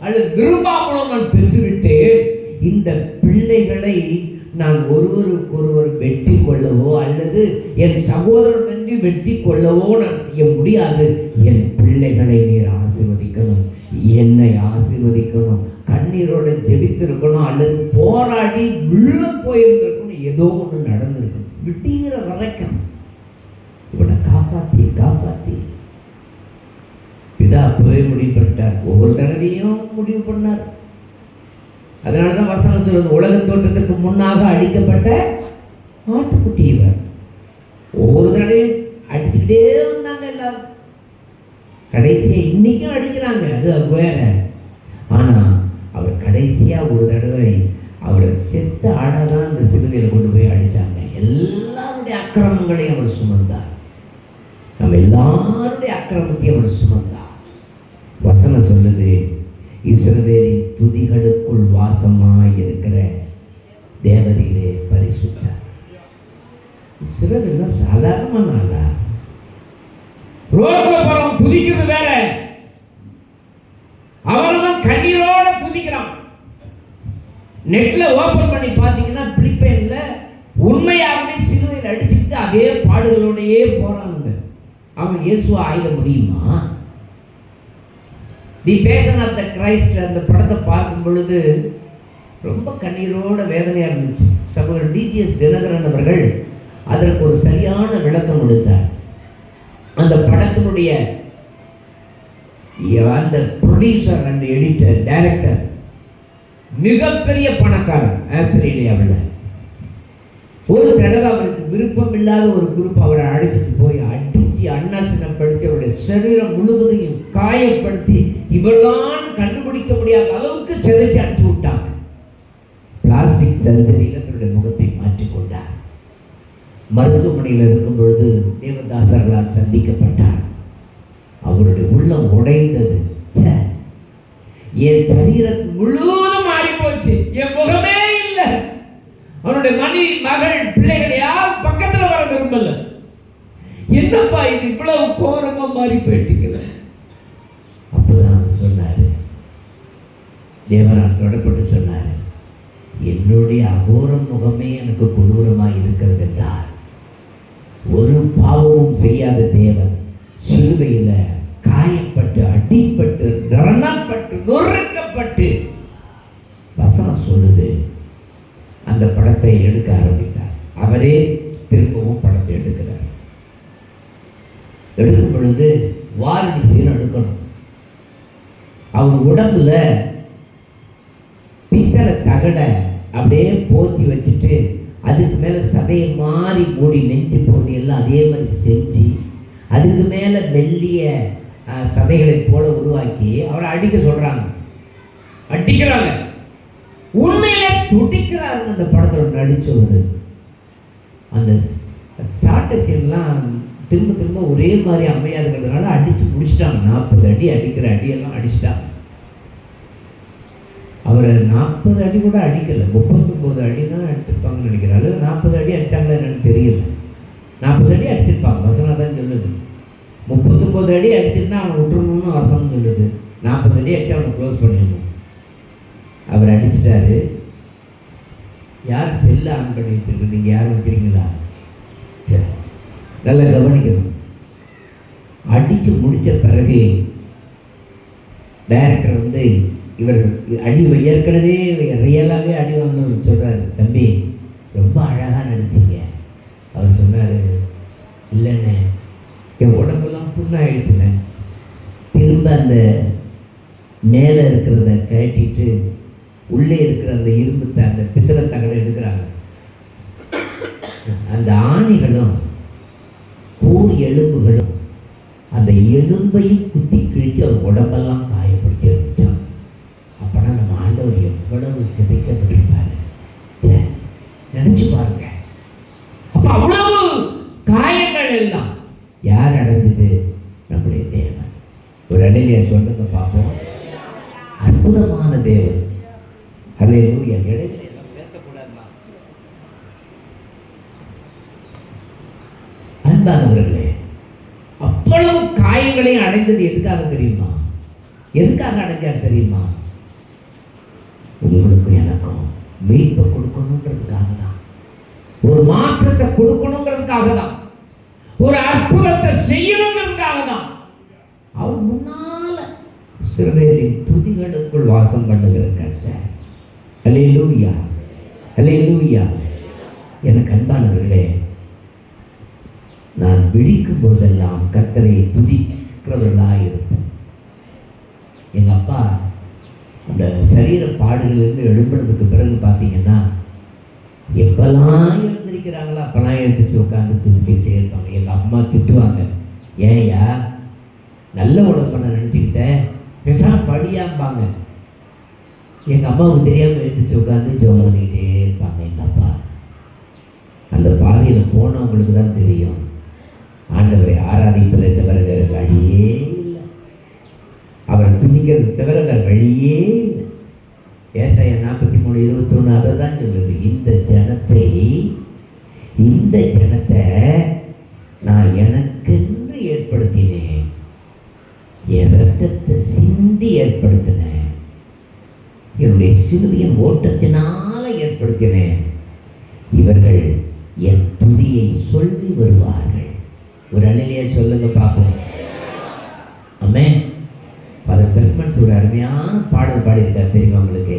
அல்லது விரும்பாமலோ நான் பெற்றுவிட்டேன். இந்த பிள்ளைகளை நான் ஒருவருக்கொருவர் வெட்டி கொள்ளவோ அல்லது என் சகோதரன் என்று வெட்டி கொள்ளவோ நான் செய்ய முடியாது. என் பிள்ளைகளை நீர் ஆசீர்வதிக்கணும், என்னை ஆசீர்வதிக்கணும், கண்ணீரோட ஜெபித்திருக்கணும் அல்லது போராடி விழ போயிருந்திருக்கணும். ஏதோ ஒன்று நடந்திருக்கணும். விடுகிற வரைக்கும் இவனை காப்பாத்தி பிதா போய் முடிவு பண்ணிட்டார். ஒவ்வொரு தடவையும் முடிவு பண்ணார். அதனாலதான் வசனம் சொல்றது, உலக தோற்றத்துக்கு முன்னாக அடிக்கப்பட்ட ஆட்டுக்குட்டி இவர். ஒவ்வொரு தடவையும் அடிச்சுக்கிட்டே வந்தாங்க எல்லாரும். கடைசியா இன்னைக்கும் அடிக்கிறாங்க, அது வேற. ஆனா அவர் கடைசியா ஒரு தடவை அவரை செத்த ஆடாதான் அந்த சிலுவையில் கொண்டு போய் அடிச்சாங்க. எல்லாருடைய அக்கிரமங்களையும் அவர் சுமந்தார். நம்ம எல்லாருடைய அக்கிரமத்தையும் அவர் சுமந்தார். வசனம் சொல்லுது, இஸ்ரவேலின் துதிகளுக்குள் வாசமாய் இருக்கிற தேவரீரே பரிசுத்தர். இஸ்ரவேல் சாதாரணமான ஆளா? ரோட்ல போறவன் துதிக்கிறது வேற, அவனவன் கண்ணீரோட துதிக்கிறான். நெட்ல ஓபன் பண்ணி பார்த்தீங்கன்னா பிலிப்பைன்ல உண்மையாகவே சிலுவையில் அடிச்சுக்கிட்டு அதே பாடுகளோடையே போறானுங்க. அவன் இயேசுவை ஆயிட முடியுமா? தி பேஷன் ஆஃப் த கிரைஸ்ட் அந்த படத்தை பார்க்கும் பொழுது ரொம்ப கண்ணீரோட வேதனையா இருந்துச்சு. சகோதரர் டிஜிஎஸ் தினகரன் அவர்கள் அதற்கு ஒரு சரியான விளக்கம் கொடுத்தார். அந்த படத்தினுடைய அந்த ப்ரொடியூசர் அண்ட் எடிட்டர் டைரக்டர் மிகப்பெரிய பணக்காரன் ஆஸ்திரேலியாவில். ஒரு தடவை அவருக்கு விருப்பம் இல்லாத ஒரு குரூப் அவரை அழைச்சிட்டு போய் அடிச்சு அன்னாசினப்படுத்தி அவருடைய சரீரம் முழுவதையும் காயப்படுத்தி இவர்தான் கண்டுபிடிக்க முடியாத அளவுக்கு சிதைச்சு அடிச்சு விட்டாங்க. பிளாஸ்டிக் சர்ஜரியில் தன்னுடைய முகத்தை மாற்றிக்கொண்டார். மருத்துவமனையில் இருக்கும் பொழுது தேவதாசர்களால் சந்திக்கப்பட்டார். அவருடைய உள்ளம் உடைந்தது. என் சரீரம் முழுவதும் மாறி போச்சு, என் முகமே இல்லை. அவனுடைய மனைவி, மகள், பிள்ளைகள் யாரும் பக்கத்துல வர விரும்பல. என்னப்பா இது இவ்வளவு கோரமா மாறி போயிட்டீங்கள? அப்பதான் அவர் சொன்னாரு, தேவனால் தொடப்பட்டு சொன்னாரு, என்னுடைய அகோர முகமே எனக்கு கொடூரமாய் இருக்கிறது என்றார். ஒரு பாவமும் செய்யாத தேவன் சிலுவையில காயப்பட்டு அடிப்பட்டு ரணப்பட்டு நொறுக்கப்பட்டு வசனம் சொல்லுது அந்த படத்தை எடுக்க ஆரம்பித்தார். அவரே திரும்பவும் படத்தை எடுக்கிறார். எடுக்கும் பொழுது வாரடி சீன் எடுக்கணும். அவர் உடம்புல பித்தளை தகட அப்படியே போத்தி வச்சுட்டு அதுக்கு மேலே சதையை மாறி மூடி நெஞ்சு பகுதியெல்லாம் அதே மாதிரி செஞ்சு அதுக்கு மேலே மெல்லிய சதைகளை போல உருவாக்கி அவரை அடிக்க சொல்றாங்க. அடிக்கிறாங்க. உண்மையில துடிக்கிறாங்க. அந்த படத்தில் நடிச்சவர் அந்த சாட்டை சீன்லாம் திரும்ப திரும்ப ஒரே மாதிரி அமையாதுங்கிறதுனால அடிச்சு முடிச்சிட்டாங்க. 40 அடி அடிக்கிற அடியெல்லாம் அடிச்சிட்டாங்க. அவரை 40 அடி கூட அடிக்கலை, 39 அடி தான் எடுத்திருப்பாங்கன்னு நினைக்கிறேன். அல்லது 40 அடி அடித்தாங்களா என்னன்னு தெரியல. 40 அடி அடிச்சிருப்பாங்க, வசனம் தான் சொல்லுது. 39 அடி அடிச்சிருந்தா அவனை விட்டுறணும்னு வசனம் சொல்லுது. 40 அடி அடித்து அவனை க்ளோஸ் பண்ணிடணும். அவர் அடிச்சிட்டாரு. யார் செல்ல ஆன் பண்ணி வச்சிருக்கு? நீங்கள் யாரும் வச்சிருக்கீங்களா? சரி, நல்லா கவனிக்கணும். அடித்து முடித்த பிறகு டைரக்டர் வந்து இவர் அடி ஏற்கனவே ரியலாகவே அடி வாங்கணும்னு சொல்கிறாரு. தம்பி ரொம்ப அழகாக நடிச்சிங்க. அவர் சொன்னார், இல்லைண்ணே என் உடம்பெல்லாம் புண்ணாயிடுச்சுண்ணே, திரும்ப அந்த மேலே இருக்கிறத கட்டிட்டு உள்ளே இருக்கிற அந்த அந்த பித்தளை தகடை எடுக்கிறாங்க. அந்த ஆணிகளும் கூர் எலும்புகளும் அந்த எலும்பையும் குத்தி கிழிச்சு அவர் உடம்பெல்லாம் காயப்படுத்தி இருந்துச்சான். அப்போனா நம்ம ஆண்டவர் எவ்வளவு சிதைக்கப்பட்டிருப்பாரு நினைச்சு பாருங்க. அப்ப அவ்வளவு காயங்கள் எல்லாம் யார் அடைஞ்சது? நம்முடைய தேவன். ஒரு அடையில சொல்லுங்க பார்ப்போம். அற்புதமான தேவன். அல்லேலூயா. இடையில எல்லாம் பேசக்கூடாதுமா. அன்பானவர்களே, அவ்வளவு காயங்களையும் அடைந்தது எதுக்காக தெரியுமா? எதுக்காக அடைஞ்சார் தெரியுமா? உங்களுக்கும் எனக்கும் மீட்பை கொடுக்கணுன்றதுக்காக தான், ஒரு மாற்றத்தை கொடுக்கணுங்கிறதுக்காக தான், ஒரு அற்புதத்தை செய்யணுங்கிறதுக்காக தான். அவர் முன்னால இஸ்ரவேலின் துதிகளுக்குள் வாசம் பண்ணுகிற கர்த்தர். அல்லேலூயா, அல்லேலூயா. எனக்கு அன்பானவர்களே, நான் விழிக்கும் போதெல்லாம் கர்த்தரை துதிக்கிறவர்களாக இருப்பேன். எங்கள் அப்பா அந்த சரீர பாடுகளிலிருந்து எழும்புறதுக்கு பிறகு பார்த்தீங்கன்னா, எப்பெல்லாம் எழுந்திருக்கிறாங்களோ அப்பெல்லாம் எழுந்திரிச்சு உட்காந்து துதிச்சுக்கிட்டே இருப்பாங்க. எங்கள் அம்மா திட்டுவாங்க, ஏயா நல்ல உடம்பை நான் நினச்சிக்கிட்டேன், பெருசாக படியாம்பாங்க. எங்கள் அம்மாவுக்கு தெரியாமல் எழுந்திரிச்சு உட்காந்து ஜெபம் பண்ணிக்கிட்டே இருப்பாங்க எங்கள் அப்பா. அந்த பாதையில் போனவங்களுக்கு தான் தெரியும், ஆண்டவரை ஆராதிப்பதை தவிர வேறு வழியே இல்லை, அவரை துணிக்கிறதை தவிர வேறு வழியே இல்லை. ஏசாயா 43:21 அதை தான் சொல்லுது. இந்த ஜனத்தை நான் எனக்கென்று ஏற்படுத்தினேன், என் ரத்தத்தை சிந்தி ஏற்படுத்தினேன், என்னுடைய சிலுவையின் ஓட்டத்தினால ஏற்படுத்தினேன், இவர்கள் என் துதியை சொல்லி வருவார்கள். ஒரு அலையிலேயே சொல்லுங்க பார்ப்போம். ஆமென். ஃபாதர் பெர்க்மன்ஸ் ஒரு அருமையான பாடல் பாடியிருக்கார், தெரியுமா உங்களுக்கு?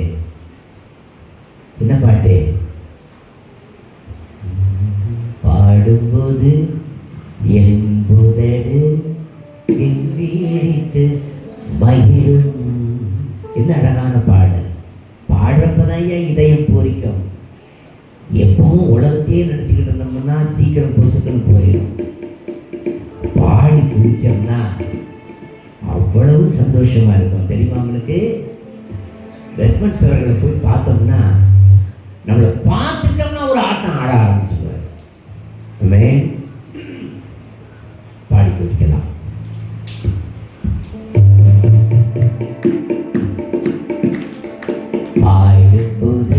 என்ன பாட்டு? பாடும்போது என் புதடு வீழித்து மகிழும். என்ன அழகான பாடல்! பாடுறப்பதான் இதயம் பூரிக்கும். எப்பவும் உலகத்தையே நினச்சிக்கிட்டு இருந்தோம்னா சீக்கிரம் பொசுக்குன்னு போயிடும். பாடி துதிச்சோம்னா அவ்வளவு சந்தோஷமா இருக்கும், தெரியுமா உங்களுக்கு? பெர்க்மன்ஸ் அவர்களை போய் பார்த்தோம்னா, நம்மளை பார்த்துட்டோம்னா ஒரு ஆட்டம் ஆட ஆரம்பிச்சுக்குவார். பாடி துதிக்கலாம். பாடும்போது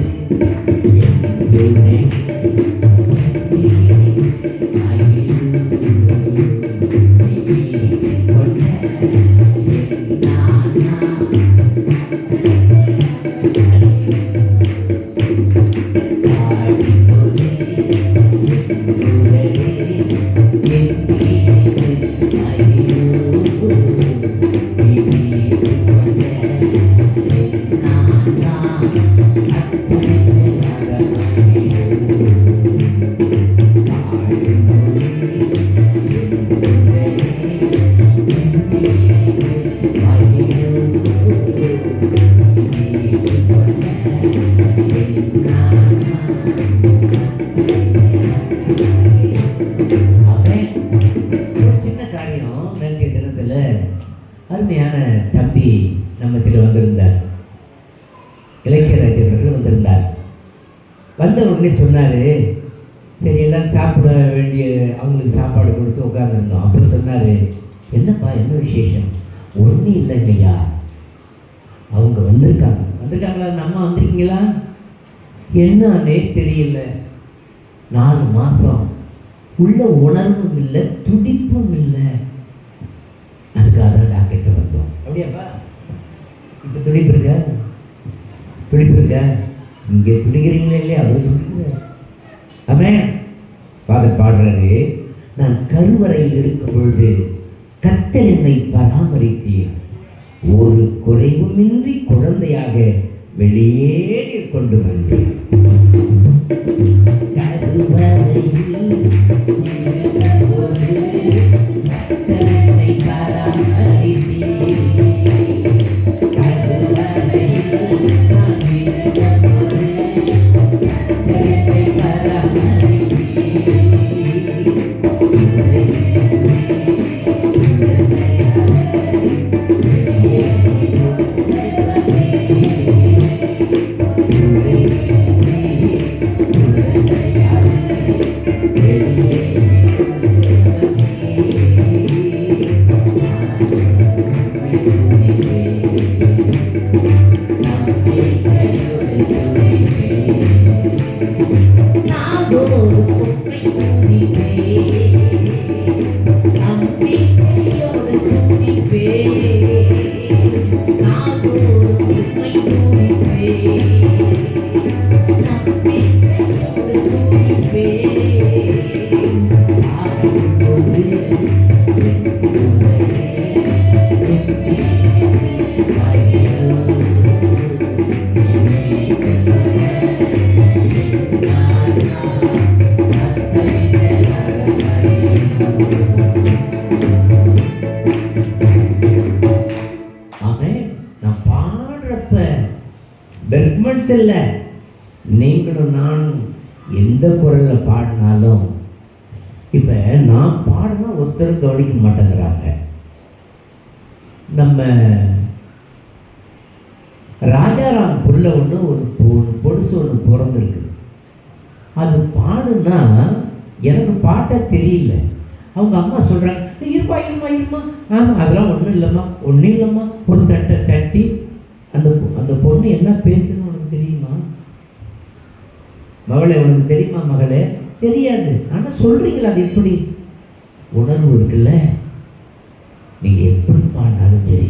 அருமையான தம்பி நம்மத்தில் வந்திருந்தார், இலக்கியராஜர் அவர்கள் வந்திருந்தார். வந்த உடனே சொன்னார், சரி எல்லாம் சாப்பிட வேண்டிய அவங்களுக்கு சாப்பாடு கொடுத்து உட்காந்துருந்தோம். அப்புறம் சொன்னார், என்னப்பா என்ன விசேஷம்? ஒன்றும் இல்லைங்கய்யா, அவங்க வந்திருக்காங்களா? அந்த அம்மா வந்திருக்கீங்களா? என்னன்னே தெரியல, 4 மாதம் உள்ள உணர்வும் இல்லை, துடிப்பும் இல்லை. அதுக்காக தான் டாக்டர்கிட்ட வந்தோம். அப்படியாப்பா? இப்போ துடிப்பு இருக்கா? இங்கே துடிக்கிறீங்களா இல்லையா? அவர் துடிக்கிற. ஆமென். ஃபாதர் பாடுறாரு, நான் கருவறையில் இருக்கும் பொழுது கர்த்தர் என்னை பராமரித்தீர், ஒரு குறைவுமின்றி குழந்தையாக வெளியே கொண்டு வந்தேன். கருவறையில் கர்த்தர் என்னை பராமரித்தீர், டான்ஸ் இல்லை. நீங்களும் நானும் எந்த குரலில் பாடினாலும் இப்போ நான் பாடினா ஒருத்தரும் கவனிக்க மாட்டேங்கிறாங்க. நம்ம ராஜாராம் புள்ள ஒன்று ஒரு பொடுசு ஒன்று பிறந்திருக்கு. அது பாடுனா எனக்கு பாட்ட தெரியல. அவங்க அம்மா சொல்கிறாங்க, இருப்பா இருமா இருமா. ஆமாம், அதெல்லாம் ஒன்றும் இல்லைம்மா. ஒரு தட்டை தட்டி அந்த பொண்ணு என்ன பேசுன்னு உனக்கு தெரியுமா மகளே? உனக்கு தெரியுமா மகளே? தெரியாது. ஆனால் சொல்கிறீங்களா? அது எப்படி உணர்வு இருக்குல்ல? நீங்கள் எப்படி பாடினாலும் சரி,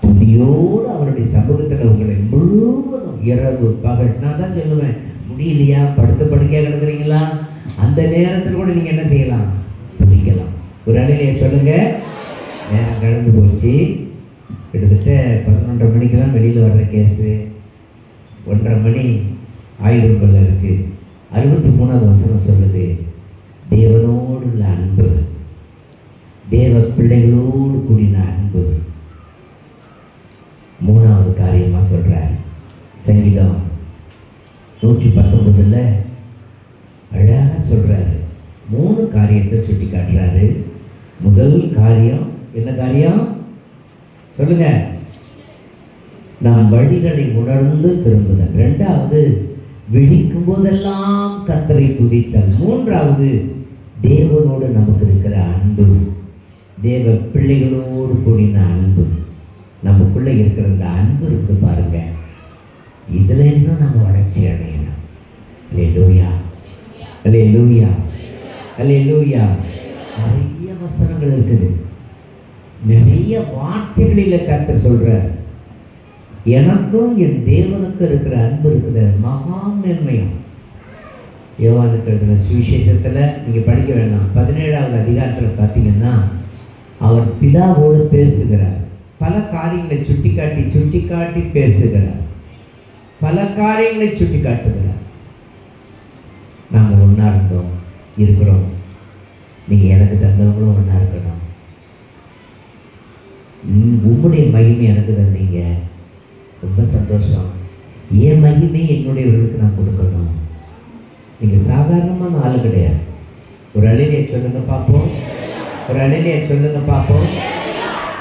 துதியோடு அவருடைய சமூகத்தில் உங்களை முழுவதும் இரவு பகல், நான் தான் சொல்லுவேன், முடியலையா, படுக்கையாக கிடக்குறீங்களா, அந்த நேரத்தில் கூட நீங்கள் என்ன செய்யலாம்? துதிக்கலாம். ஒரு அணிலையை சொல்லுங்க. நேரம் கடந்து போச்சு. கிட்டத்தட்ட 11:30 மணிக்கெல்லாம் வெளியில் வர்ற கேஸு 1:30 மணி ஆயுதங்கள் இருக்குது. 63வது வசனம் சொல்லுது, தேவனோடு உள்ள அன்பு, தேவ பிள்ளைகளோடு கூடின அன்பு. 3வது காரியமாக சொல்கிறார். சங்கீதம் 119 அழகாக சொல்கிறாரு. 3 காரியத்தை சுட்டி காட்டுறாரு. முதல் காரியம் என்ன காரியம் சொல்லுங்க? நாம் வழிகளை உணர்ந்து திரும்புதல். 2வது விழிக்கும் போதெல்லாம் கர்த்தரை துதித்தல். 3வது தேவனோடு நமக்கு இருக்கிற அன்பு, தேவ பிள்ளைகளோடு கூடின அன்பு. நமக்குள்ளே இருக்கிற அந்த அன்பு இருக்குது பாருங்க, இதில் இன்னும் நம்ம வளர்ச்சி அடையணும். அல்லேலூயா, அல்லேலூயா, அல்லேலூயா. நிறைய வசனங்கள் இருக்குது, நிறைய வார்த்தைகளில் கர்த்தர் சொல்கிறார், எனக்கும் என் தேவனுக்கும் இருக்கிற அன்பு இருக்குது, மகா மேன்மையும். யோவானுக்கு எழுதின சுவிசேஷத்தில் நீங்கள் படிக்க வேண்டாம், 17வது அதிகாரத்தில் பார்த்தீங்கன்னா அவர் பிதாவோடு பேசுகிறார். பல காரியங்களை சுட்டி காட்டி பேசுகிறார். பல காரியங்களை சுட்டி காட்டுகிறார். நாங்கள் ஒன்றா இருந்தோம், இருக்கிறோம், நீங்கள் எனக்கு தந்தவங்களும் ஒன்றா இருக்கணும். உங்களுடைய மகிமை எனக்கு தந்தீங்க, ரொம்ப சந்தோஷம். என் மகிமை என்னுடையவர்களுக்கு நான் கொடுக்கணும். நீங்கள் சாதாரணமான ஆள் கிடையாது. ஒரு அழிலையை சொல்லுங்க பார்ப்போம். ஒரு அழிலையை சொல்லுங்க பார்ப்போம்.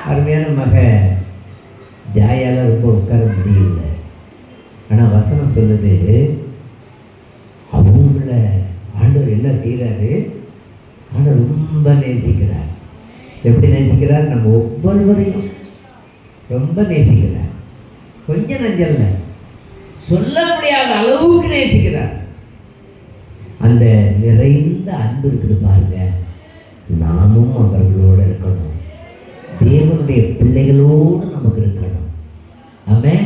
அருமையான மக ஜாயால ரொம்ப உட்கார முடியல. ஆனால் வசனம் சொல்லுது, அவங்கள ஆண்டவர் என்ன செய்கிறாரு? ஆண்டவர் ரொம்ப நேசிக்கிறார். எப்படி நேசிக்கிறார்? நம்ம ஒவ்வொருவரையும் ரொம்ப நேசிக்கிறார். கொஞ்சம் நஞ்சல்ல, சொல்ல முடியாத அளவுக்கு நேசிக்கிறார். அந்த நிறைந்த அன்பு இருக்குது பாருங்க. நாமும் அவர்களோடு இருக்கணும், தேவனுடைய பிள்ளைகளோடு நமக்கு இருக்கணும். ஆமென்.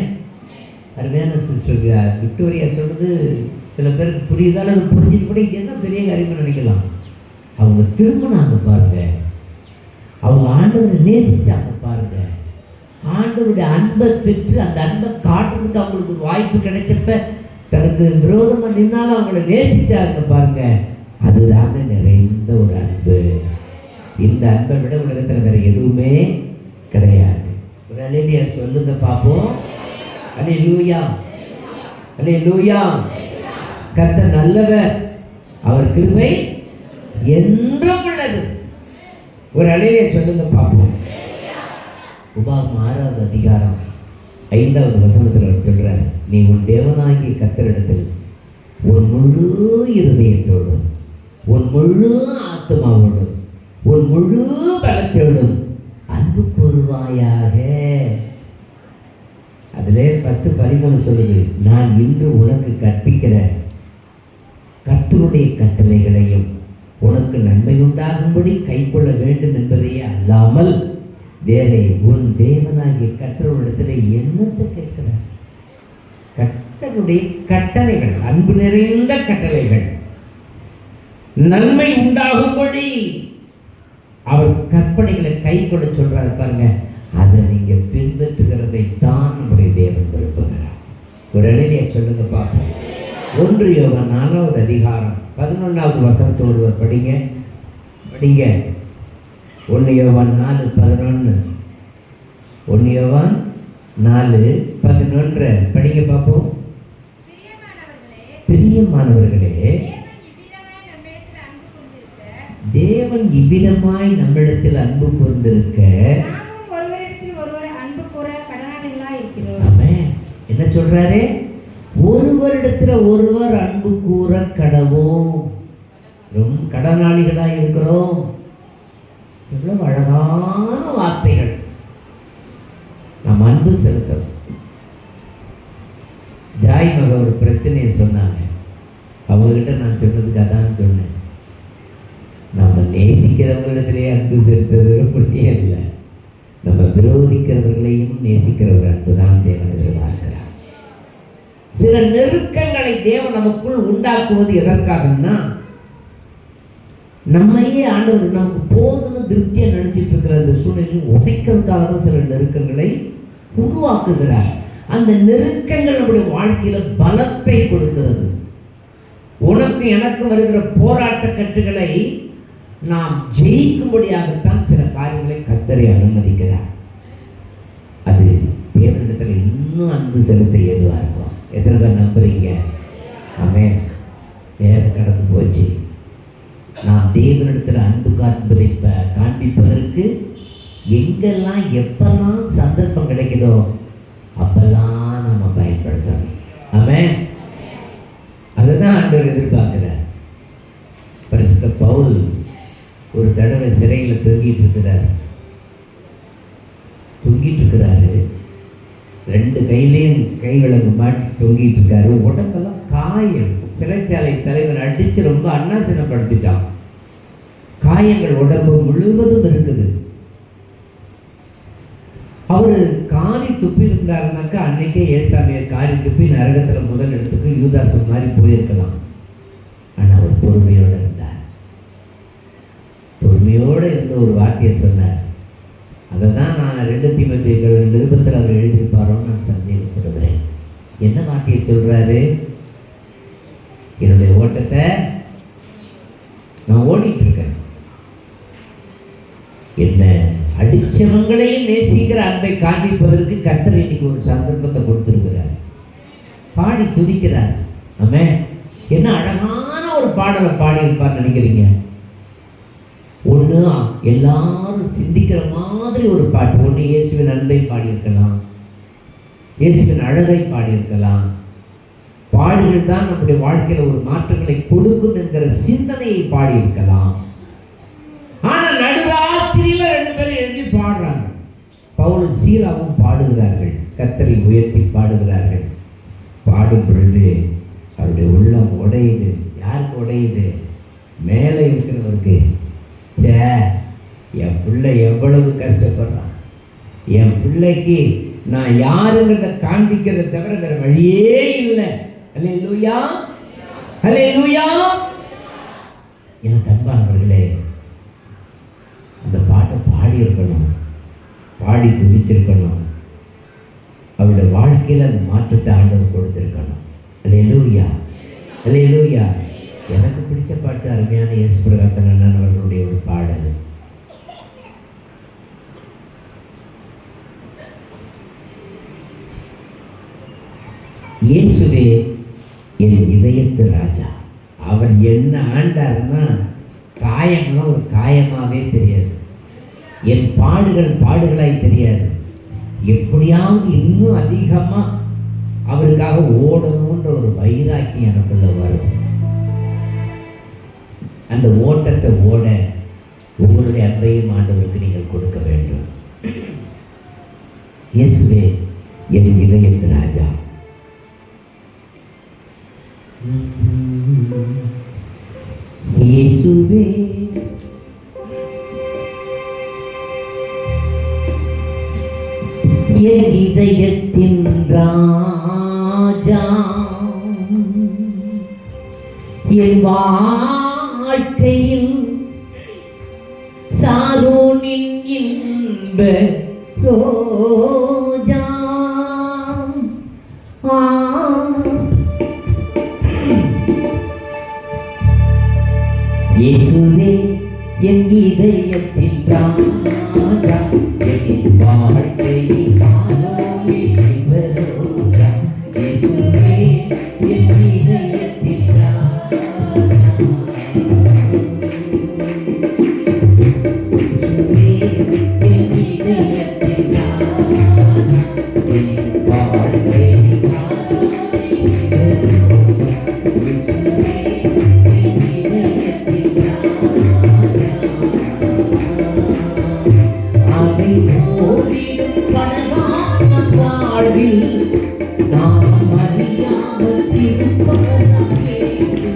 அருமையான சிஸ்டர் விக்டோரியா சொல்றது சில பேருக்கு புரியுதாலும் அது புரிஞ்சுட்டு கூட இது என்ன பெரிய காரியமாக நினைக்கலாம். அவங்க திரும்பினாங்க பாருங்க, அவங்க ஆண்டவரை நேசிச்சாங்க பாருங்க, ஆண்டவருடைய அன்பை பெற்று அந்த அன்பை காட்டுறதுக்கு அவங்களுக்கு ஒரு வாய்ப்பு கிடைச்சப்ப தனக்கு விரோதமாக நின்னாலும் அவங்கள நேசிச்சாங்க பாருங்க. அதுதாங்க நிறைந்த ஒரு அன்பு. இந்த அன்பை விட உலகத்தில் வேற எதுவுமே கிடையாது. ஒரு அல்லேலூயா சொல்லுங்க பார்ப்போம். அல்லேலூயா, அல்லேலூயா. கர்த்தர் நல்லவர், அவர் கிருபை என்றும் உள்ளது. ஒரு அல்லேலூயா சொல்லுங்க பார்ப்போம். உபாகமம் 6வது அதிகாரம் 5வது வசனத்தில் சொல்கிறார், நீ உன் தேவனாகிய கர்த்தரிடத்தில் உன் முழு இருதயத்தோடும் உன் முழு ஆத்மாவோடும் உன் முழு பலத்தோடும் அன்பு கூறுவாயாக. அதிலே 10:13 சொல்லுது, நான் இன்று உனக்கு கற்பிக்கிற கர்த்தருடைய கட்டளைகளையும் உனக்கு நன்மை உண்டாகும்படி கைக்கொள்ள வேண்டும் என்பதையே அல்லாமல் வேறே உன் தேவனாகிய கர்த்தரிடத்திலே என்னத்தை கேட்கிறார்? கர்த்தருடைய கட்டளைகள், அன்பு நிறைந்த கட்டளைகள், நன்மை உண்டாகும்படி அவர் கற்பனைகளை கைக்கொள்ள சொல்றாரு பாருங்க. அதை நீங்க பின்பற்றுகிறதை தான் நம்முடைய தேவன் விரும்புகிறார். ஒரு இளைஞரை சொல்லுங்க பார்ப்போம். 1 யோவான் 4வது அதிகாரம் 11வது வசனத்தோடு படிங்க. 1 யோவான் 4:11. 1 யோவான் 4:11 படிங்க பார்ப்போம். பிரியமானவர்களே, தேவன் இவ்விதமாய் நம்மிடத்தில் அன்பு கூர்ந்திருக்க நாமும் ஒருவரிடத்தில் ஒருவர் அன்பு கூற கடனாளிகளாய் இருக்கிறோம். ஆமென். என்ன சொல்றாரு? ஒருவரிடத்துல ஒருவர் அன்பு கூற கடவோம். ரொம்ப கடனாளிகளாய் இருக்கிறோம். எவ்வளவு அழகான வார்த்தைகள். நாம் அன்பு செலுத்தணும். ஜாய் மக ஒரு பிரச்சனையை சொன்னாங்க. அவங்ககிட்ட நான் சொன்னதுக்கு அதான் சொன்னேன். நம்ம நேசிக்கிறவங்களிடத்திலே அன்பு செலுத்துறது அப்படியே இல்லை. நம்ம விரோதிக்கிறவர்களையும் நேசிக்கிற ஒரு அன்பு தான் தேவன் எதிர்பார்க்கிறார். சில நெருக்கங்களை தேவன் நமக்குள் உண்டாக்குவது எதற்காகன்னா, நம்மையே ஆண்டவர் நமக்கு போதுன்னு திருப்தியா நினைச்சிட்டு இருக்கிற அந்த சூழ்நிலையை உடைக்கிறதுக்காக தான் சில நெருக்கங்களை உருவாக்குகிறார். அந்த நெருக்கங்கள் நம்முடைய வாழ்க்கையில பலத்தை கொடுக்கிறது. உனக்கு எனக்கு வருகிற போராட்ட கட்டுகளை நாம் ஜெயிக்கும்படியாகத்தான் சில காரியங்களை கர்த்தர் அனுமதிக்கிறார். அது தேவனிடத்தில் இன்னும் அன்பு செலுத்த ஏதுவா இருக்கும். எத்தனை பேர் நம்புறீங்க? ஆமென். நேரம் கடந்து போச்சு. நாம் தேவனிடத்தில் அன்பு காண்பதை காண்பிப்பதற்கு எங்கெல்லாம் எப்பெல்லாம் சந்தர்ப்பம் கிடைக்குதோ அப்பெல்லாம் நம்ம பயன்படுத்தணும். ஆமென். அதுதான் ஆண்டவர் எதிர்பார்க்கிறார். பரிசுத்த பவுல் ஒரு தடவை சிறையில் தொங்கிட்டு இருக்கிறாரு. ரெண்டு கையிலையும் கை விலங்கு மாட்டி தொங்கிட்டு இருக்காரு. உடம்பெல்லாம் காயம். சிறைச்சாலை தலைவர் அடிச்சு ரொம்ப அன்னாசினப்படுத்திட்டான். காயங்கள் உடம்பு முழுவதும் இருக்குது. அவரு காரி துப்பி இருந்தாருனாக்கா அன்னைக்கே ஏசாமியை காரி துப்பி நரகத்தில் முதல் இடத்துக்கு யூதாசம் மாதிரி போயிருக்கலாம். ஆனால் அவர் பொறுமையோடு இருந்தார். பொறுமையோடு இருந்த ஒரு வார்த்தையை சொன்னார். அதை தான் நான் 2 தீமோத்தேயு நிருபத்தில் அவர் எழுதியிருப்பாரோன்னு நான் சந்தேகப்படுகிறேன். என்ன வார்த்தையை சொல்றாரு? என்னுடைய ஓட்டத்தை நான் ஓடிட்டு இருக்கேன். என்ன அடிச்சவங்களையும் நேசிக்கிற அன்பை காண்பிப்பதற்கு கர்த்தர் இன்னைக்கு ஒரு சந்தர்ப்பத்தை கொடுத்திருக்கிறார். பாடி துதிக்கிறார். ஆமென். என்ன அழகான ஒரு பாடலை பாடியிருப்பார் நினைக்கிறீங்க? ஒன்று எல்லாரும் சிந்திக்கிற மாதிரி ஒரு பாட்டு. ஒன்று இயேசுவின் அன்பை பாடியிருக்கலாம், இயேசுவின் அழகை பாடியிருக்கலாம். பாடுகள் தான் நம்முடைய வாழ்க்கையில் ஒரு மாற்றங்களை கொடுக்கும் என்கிற சிந்தனையை பாடியிருக்கலாம். ஆனால் நடுராத்திரியில 2 பேரும் எழுதி பாடுறாங்க. பவுலும் சீலாவும் பாடுகிறார்கள், கர்த்தரை உயர்த்தி பாடுகிறார்கள். பாடும் பொழுது அவருடைய உள்ளம் உடையுது. யாருக்கு உடையுது? மேலே இருக்கிறவருக்கு. சே, என் பிள்ளை எவ்வளவு கஷ்டப்படுறான். என் பிள்ளைக்கு நான் யாருங்கிறத காண்பிக்கிறத தவிர வேற வழியே இல்லை. அல்லேலூயா, அல்லேலூயா. எனக்கு அன்பானவர்களே, அந்த பாட்டை பாடியிருக்கணும், பாடி துதிச்சிருக்கணும். அவருடைய வாழ்க்கையில் அந்த மாற்றத்தை ஆண்டவர் கொடுத்திருக்கணும். அல்லேலூயா, அல்லேலூயா. எனக்கு பிடிச்ச பாட்டு அருமையான இயேசு பிரகாசன் அண்ணன் அவர்களுடைய ஒரு பாடல். இயேசுவே என் இதயத்து ராஜா. அவர் என்ன ஆண்டாருன்னா காயம்லாம் ஒரு காயமாகவே தெரியாது. என் பாடுகள் பாடுகளாய் தெரியாது. எப்படியாவது இன்னும் அதிகமாக அவருக்காக ஓடணுன்ற ஒரு வைராக்கியம் எனக்குள்ள வரும். அந்த ஓட்டத்தை ஓட உங்களுடைய அன்பையும் ஆண்டவருக்கு நீங்கள் கொடுக்க வேண்டும். இயேசுவே என் இதயத்து ராஜா. இயேசுவே என் இதயத்தின் ராஜா, என் வாழ்க்கையின் சாரோனின் இன்ப ரோஜா. இயேசுவே என் இதயத்தின் ராஜா, என் வாழ்க்கையின் சாரோனின் இன்ப ரோஜா. இயேசுவே என் இதயத்தின் இயேசுவே என் இதயத்தின் ராஜா, என் வாழ்வை இயேசுவே என் இதயத்தின் ராஜா, அதை போரிடும் படகான வாழ்வில் நாம் அறியாமல் இருப்பவர்தான் இயேசு.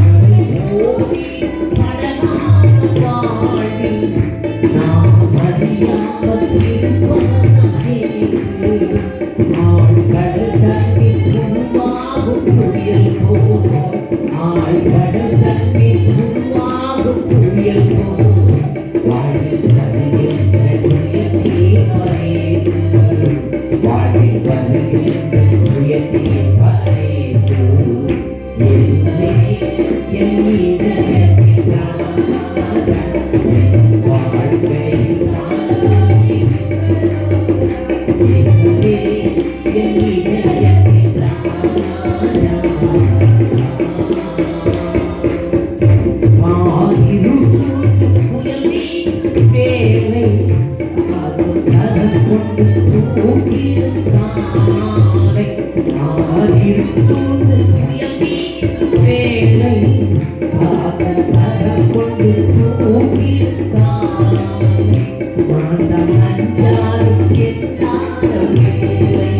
அதை போரிடும் படகான வாழ்வில் நாம் அறியாமல் இருப்பவர்தான் இயேசு. ஆழ்கடல் தண்ணீர் உருவாகும் புயல் போல், ஆழ்கடல் தண்ணீர் உருவாகும் புயல் போல் வாழ்வில் வருகின்ற உயர்த்தீர்ப்பரேசு, வாழ்வில் வருகின்ற உயர்த்தீர்ப்பரேசு. இயேசுவே என் இதயத்தின் ராஜா, என் வாழ்க்கையின் சாரதி. இயேசுவே என் இதயத்தின் ராஜா. காரிருள் சூழ்ந்து புயல் வீசும் வேளை, காக்கும் கரம் கொண்டு தூக்கிடும் காலை. காரிருள் சூழ்ந்து புயல் வீசும் வேளை, காக்கும் கரம் கொண்டு தூக்கிடும் காலை. நான் தான் அஞ்சாறு எண்ணாத வேளை,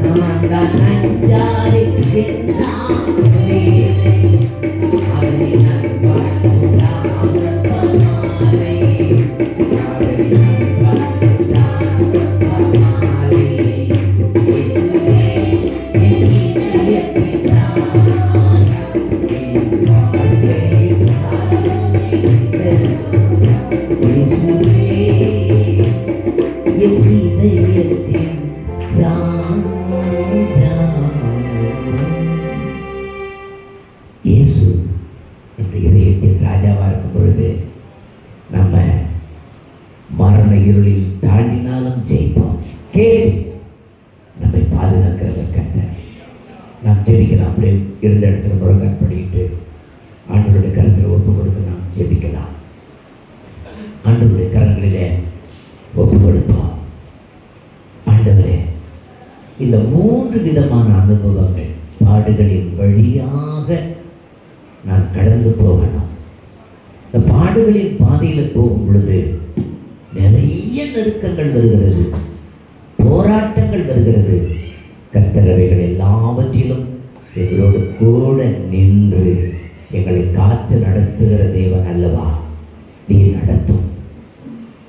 நான் தான் அஞ்சாறு எண்ணாத வேளை, அதை நான் பார்த்துடாத பமாலை, அதை நான் பார்த்துடாத பமாலை. இயேசுவே என் இதயத்தின் ராஜா, என் வாழ்க்கையின் சாரதி. இயேசுவே என் இதயத்தின் ராஜா. இயேசு நம்முடைய இதயத்தின் ராஜாவா இருக்கும் பொழுது நம்ம மரண இருளில் தாண்டினாலும் ஜெயிப்போம். கேட்டு நம்மை பாதுகாக்கிறவர் கர்த்தர். நாம் ஜெபிக்கலாம். அப்படியே இருந்த இடத்துல முழங்கால் படிட்டு ஆண்டவருடைய கரத்தில் ஒப்பு கொடுத்து நாம் ஜெபிக்கலாம். ஆண்டவருடைய கரங்களிலே ஒப்பு கொடுப்போம். ஆண்டவரே, இந்த 3 விதமான அனுபவங்கள் பாடுகளின் வழியாக நான் கடந்து போகணும். இந்த பாடுகளின் பாதையில் போகும் பொழுது நிறைய நெருக்கங்கள் வருகிறது, போராட்டங்கள் வருகிறது. கர்த்தரவைகள் எல்லாவற்றிலும் எங்களோடு கூட நின்று எங்களை காத்து நடத்துகிற தேவன் அல்லவா, நீர் நடத்தும்.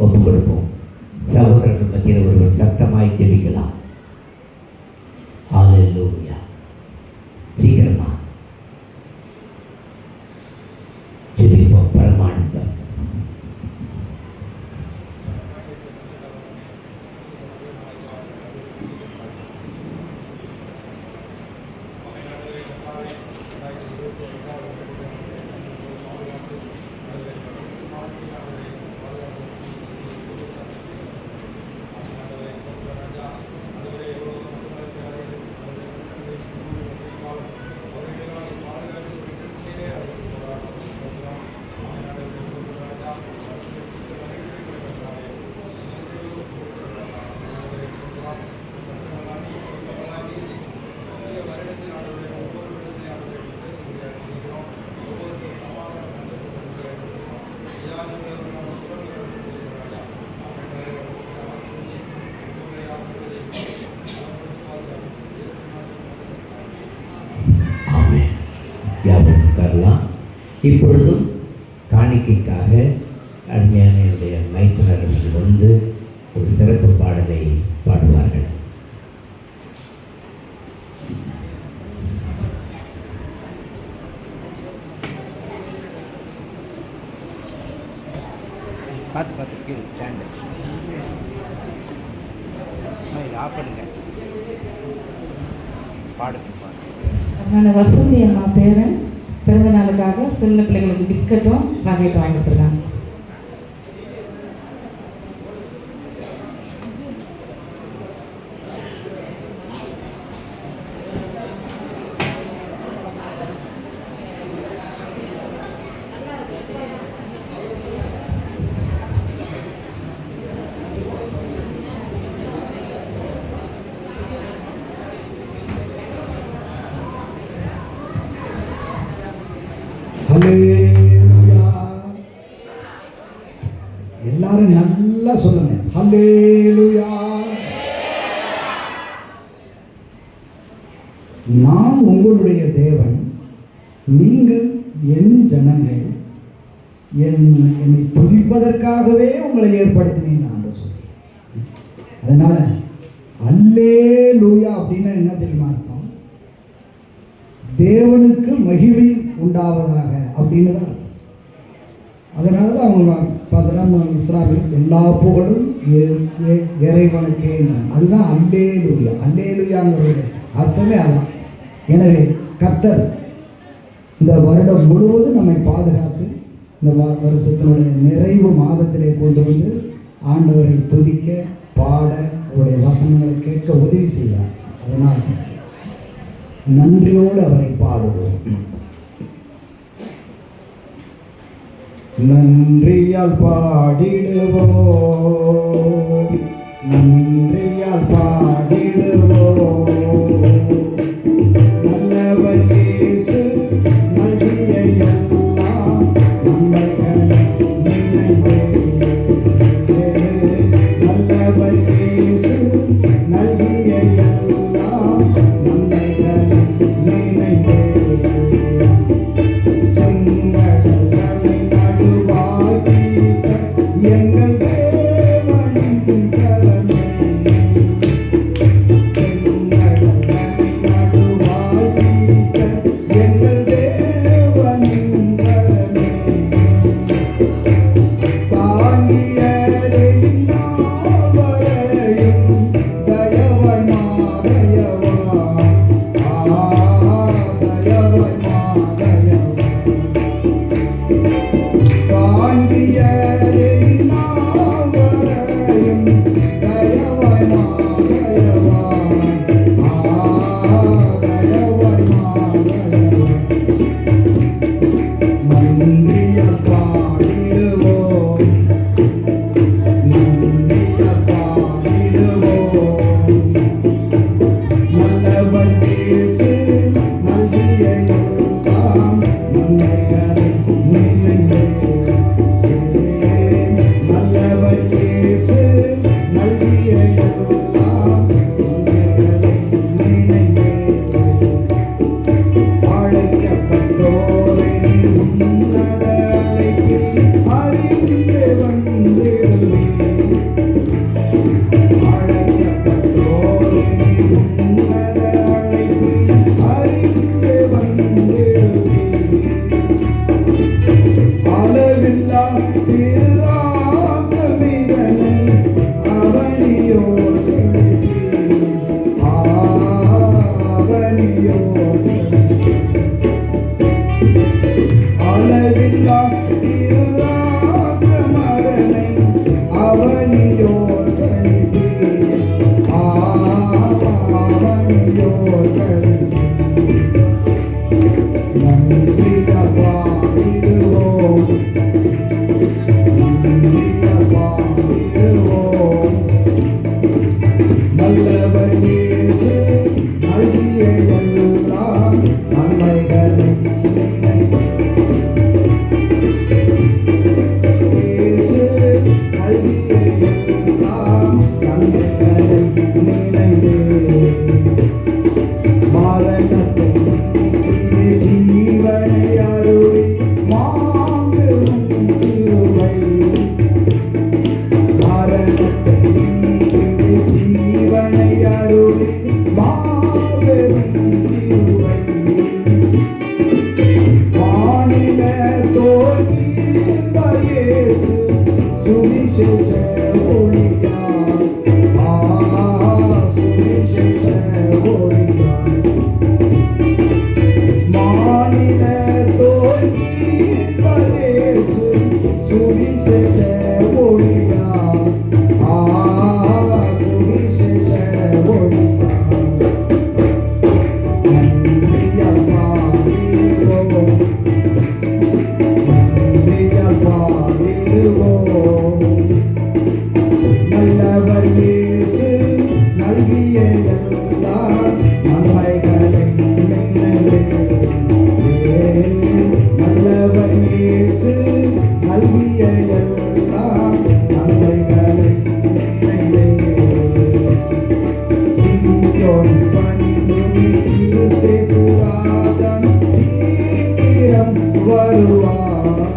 ஒப்பு கொடுப்போம். சகோதரர்கள் மத்தியில் ஒருவர் சத்தமாய் ஜெபிக்கலாம். ஹல்லேலூயா. சீக்கிரமா ஜெபிப்போம். பரமானந்தம். இப்பொழுதும் காணிக்கைக்காக அருமையான என்னுடைய மைத்துனர்கள் வந்து ஒரு சிறப்பு பாடலை பாடுவார்கள். பார்த்து கீழே ஸ்டாண்டு ஆஃப் பண்ணுங்க. பாடுங்க அதனால வசந்தி அம்மா பேரன் பிறந்த நாளுக்காக சின்ன பிள்ளைங்களுக்கு பிஸ்கட்டும் சாக்லேட்டும் வாங்கி கொடுத்துருக்காங்க. என்னை துதிப்பதற்காகவே உங்களை ஏற்படுத்தினேன் என்று சொல்லி. அதனால அல்லேலூயா அப்படின்னா என்ன தெரியுமா அர்த்தம்? தேவனுக்கு மகிமை உண்டாவதாக அப்படின்னு தான் அர்த்தம். அதனால தான் அவங்க பார்த்தோன்னா இஸ்ராவில் எல்லா புகழும் இறைவனுக்கே. அதுதான் அல்லேலூயா. அல்லேலூயாங்கிறது அர்த்தமே அதான். எனவே கர்த்தர் இந்த வருடம் முழுவதும் நம்மை பாதுகாத்து இந்த வருஷத்தினுடைய நிறைவு மாதத்திலே கொண்டு வந்து ஆண்டவரை துதிக்க, பாட, அவருடைய வசனங்களை கேட்க உதவி செய்வார். அதனால் நன்றியோடு அவரை பாடுவோம். நன்றியால் பாடிடுவோம், நன்றியால் பாடிடுவோம். நல்லவர் இயேசு நல்கிய எல்லாம் நன்மைகளை நினைவே. நல்லவர் இயேசு நல்கிய எல்லாம் நன்மைகளை நினைவே. செங்கடல்களை நடுவாக்கிட்ட எங்கள் தேவனின் கரமே. செங்கடல்களை நடுவாக்கிட்ட எங்கள் தேவனின் கரமே. தாங்கியதை இந்நாள் வரையும் தயவாய் மாதயவா. தயவாய் மாதயவா. தாங்கியதை இந்நாள் வரையும் தயவாய் மாதயவா. தயவாய் மாதயவா. நன்றியால் பாடிடுவோம், நன்றியால் பாடிடுவோம். நல்லவர் இயேசு நல்கிய எல்லாம் நன்மைகளை நினைவே. நல்லவர் இயேசு நல்கிய எல்லாம் நன்மைகளை நினைவே. அழைக்கப்பட்டோரை நீ உன்னத அழைப்பில் அறிந்து வந்திடுவீர். அழைக்கப்பட்டோரை நீ உன்னத அழைப்பில் அறிந்து வந்திடுவீர். அளவில்லா திருஆக்கமிதனை அவனியோர் கழிப்பீர். அவனியோர் அளவில்லா திருஆக்கமதனை அவனியோர் கழிப்பீர். அவனியோர் கழிப்பீர். நன்றியால் பாடிடுவோம், நன்றியால் பாடிடுவோம். நல்லவர் இயேசு நல்கிய எல்லாம் நன்மைகளை நினைவே. இயேசு நல்கிய எல்லாம் நன்மைகளை நினைவே. மரணத்தை நீக்கி ஜீவனை அருளி மாபெரும் கிருபை. மரணத்தை நீக்கி ஜீவனை அருளி மாபெரும் கிருபை. வானில தோன்றினார் இயேசு சுவிசேஷ ஒளியார். சுவிசேஷ ஒளியார். மாநில தோன்றினார் இயேசு சுவிசேஷ ஒளியார். சுவிசேஷ ஒளியார். நன்றியால் பாடிடுவோம், நன்றியால் பாடிடுவோம். நல்லவர் இயேசு நல்கிய எல்லாம் நன்மைகளை நினைவே. நல்லவர் இயேசு நல்கிய எல்லாம் நன்மைகளை நினைவே. சீயோன் பணிந்து கிறிஸ்து ராஜன் சீக்கிரம் வருவார்.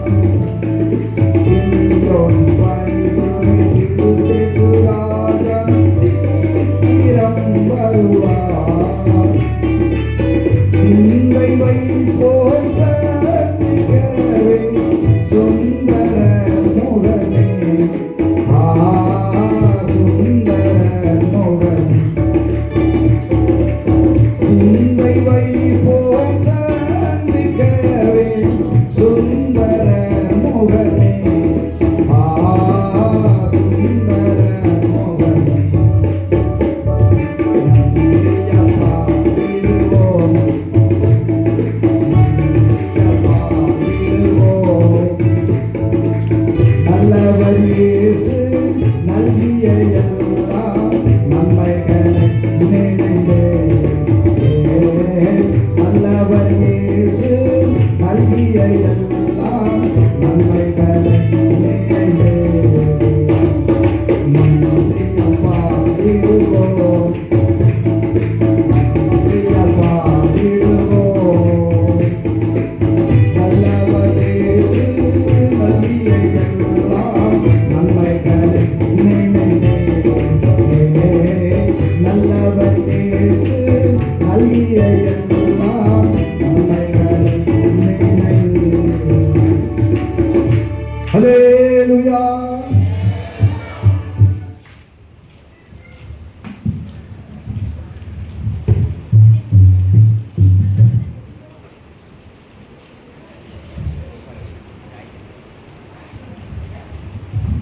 ஹல்லேலூயா.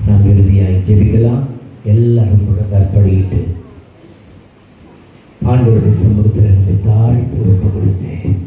நாம் இறுதியாய் ஜெபிக்கலாம். எல்லாரும் கற்பழிட்டு ஆண்டவருடைய சமூகத்தில் தாழ்த்தி ஒப்பு கொடுத்தேன்.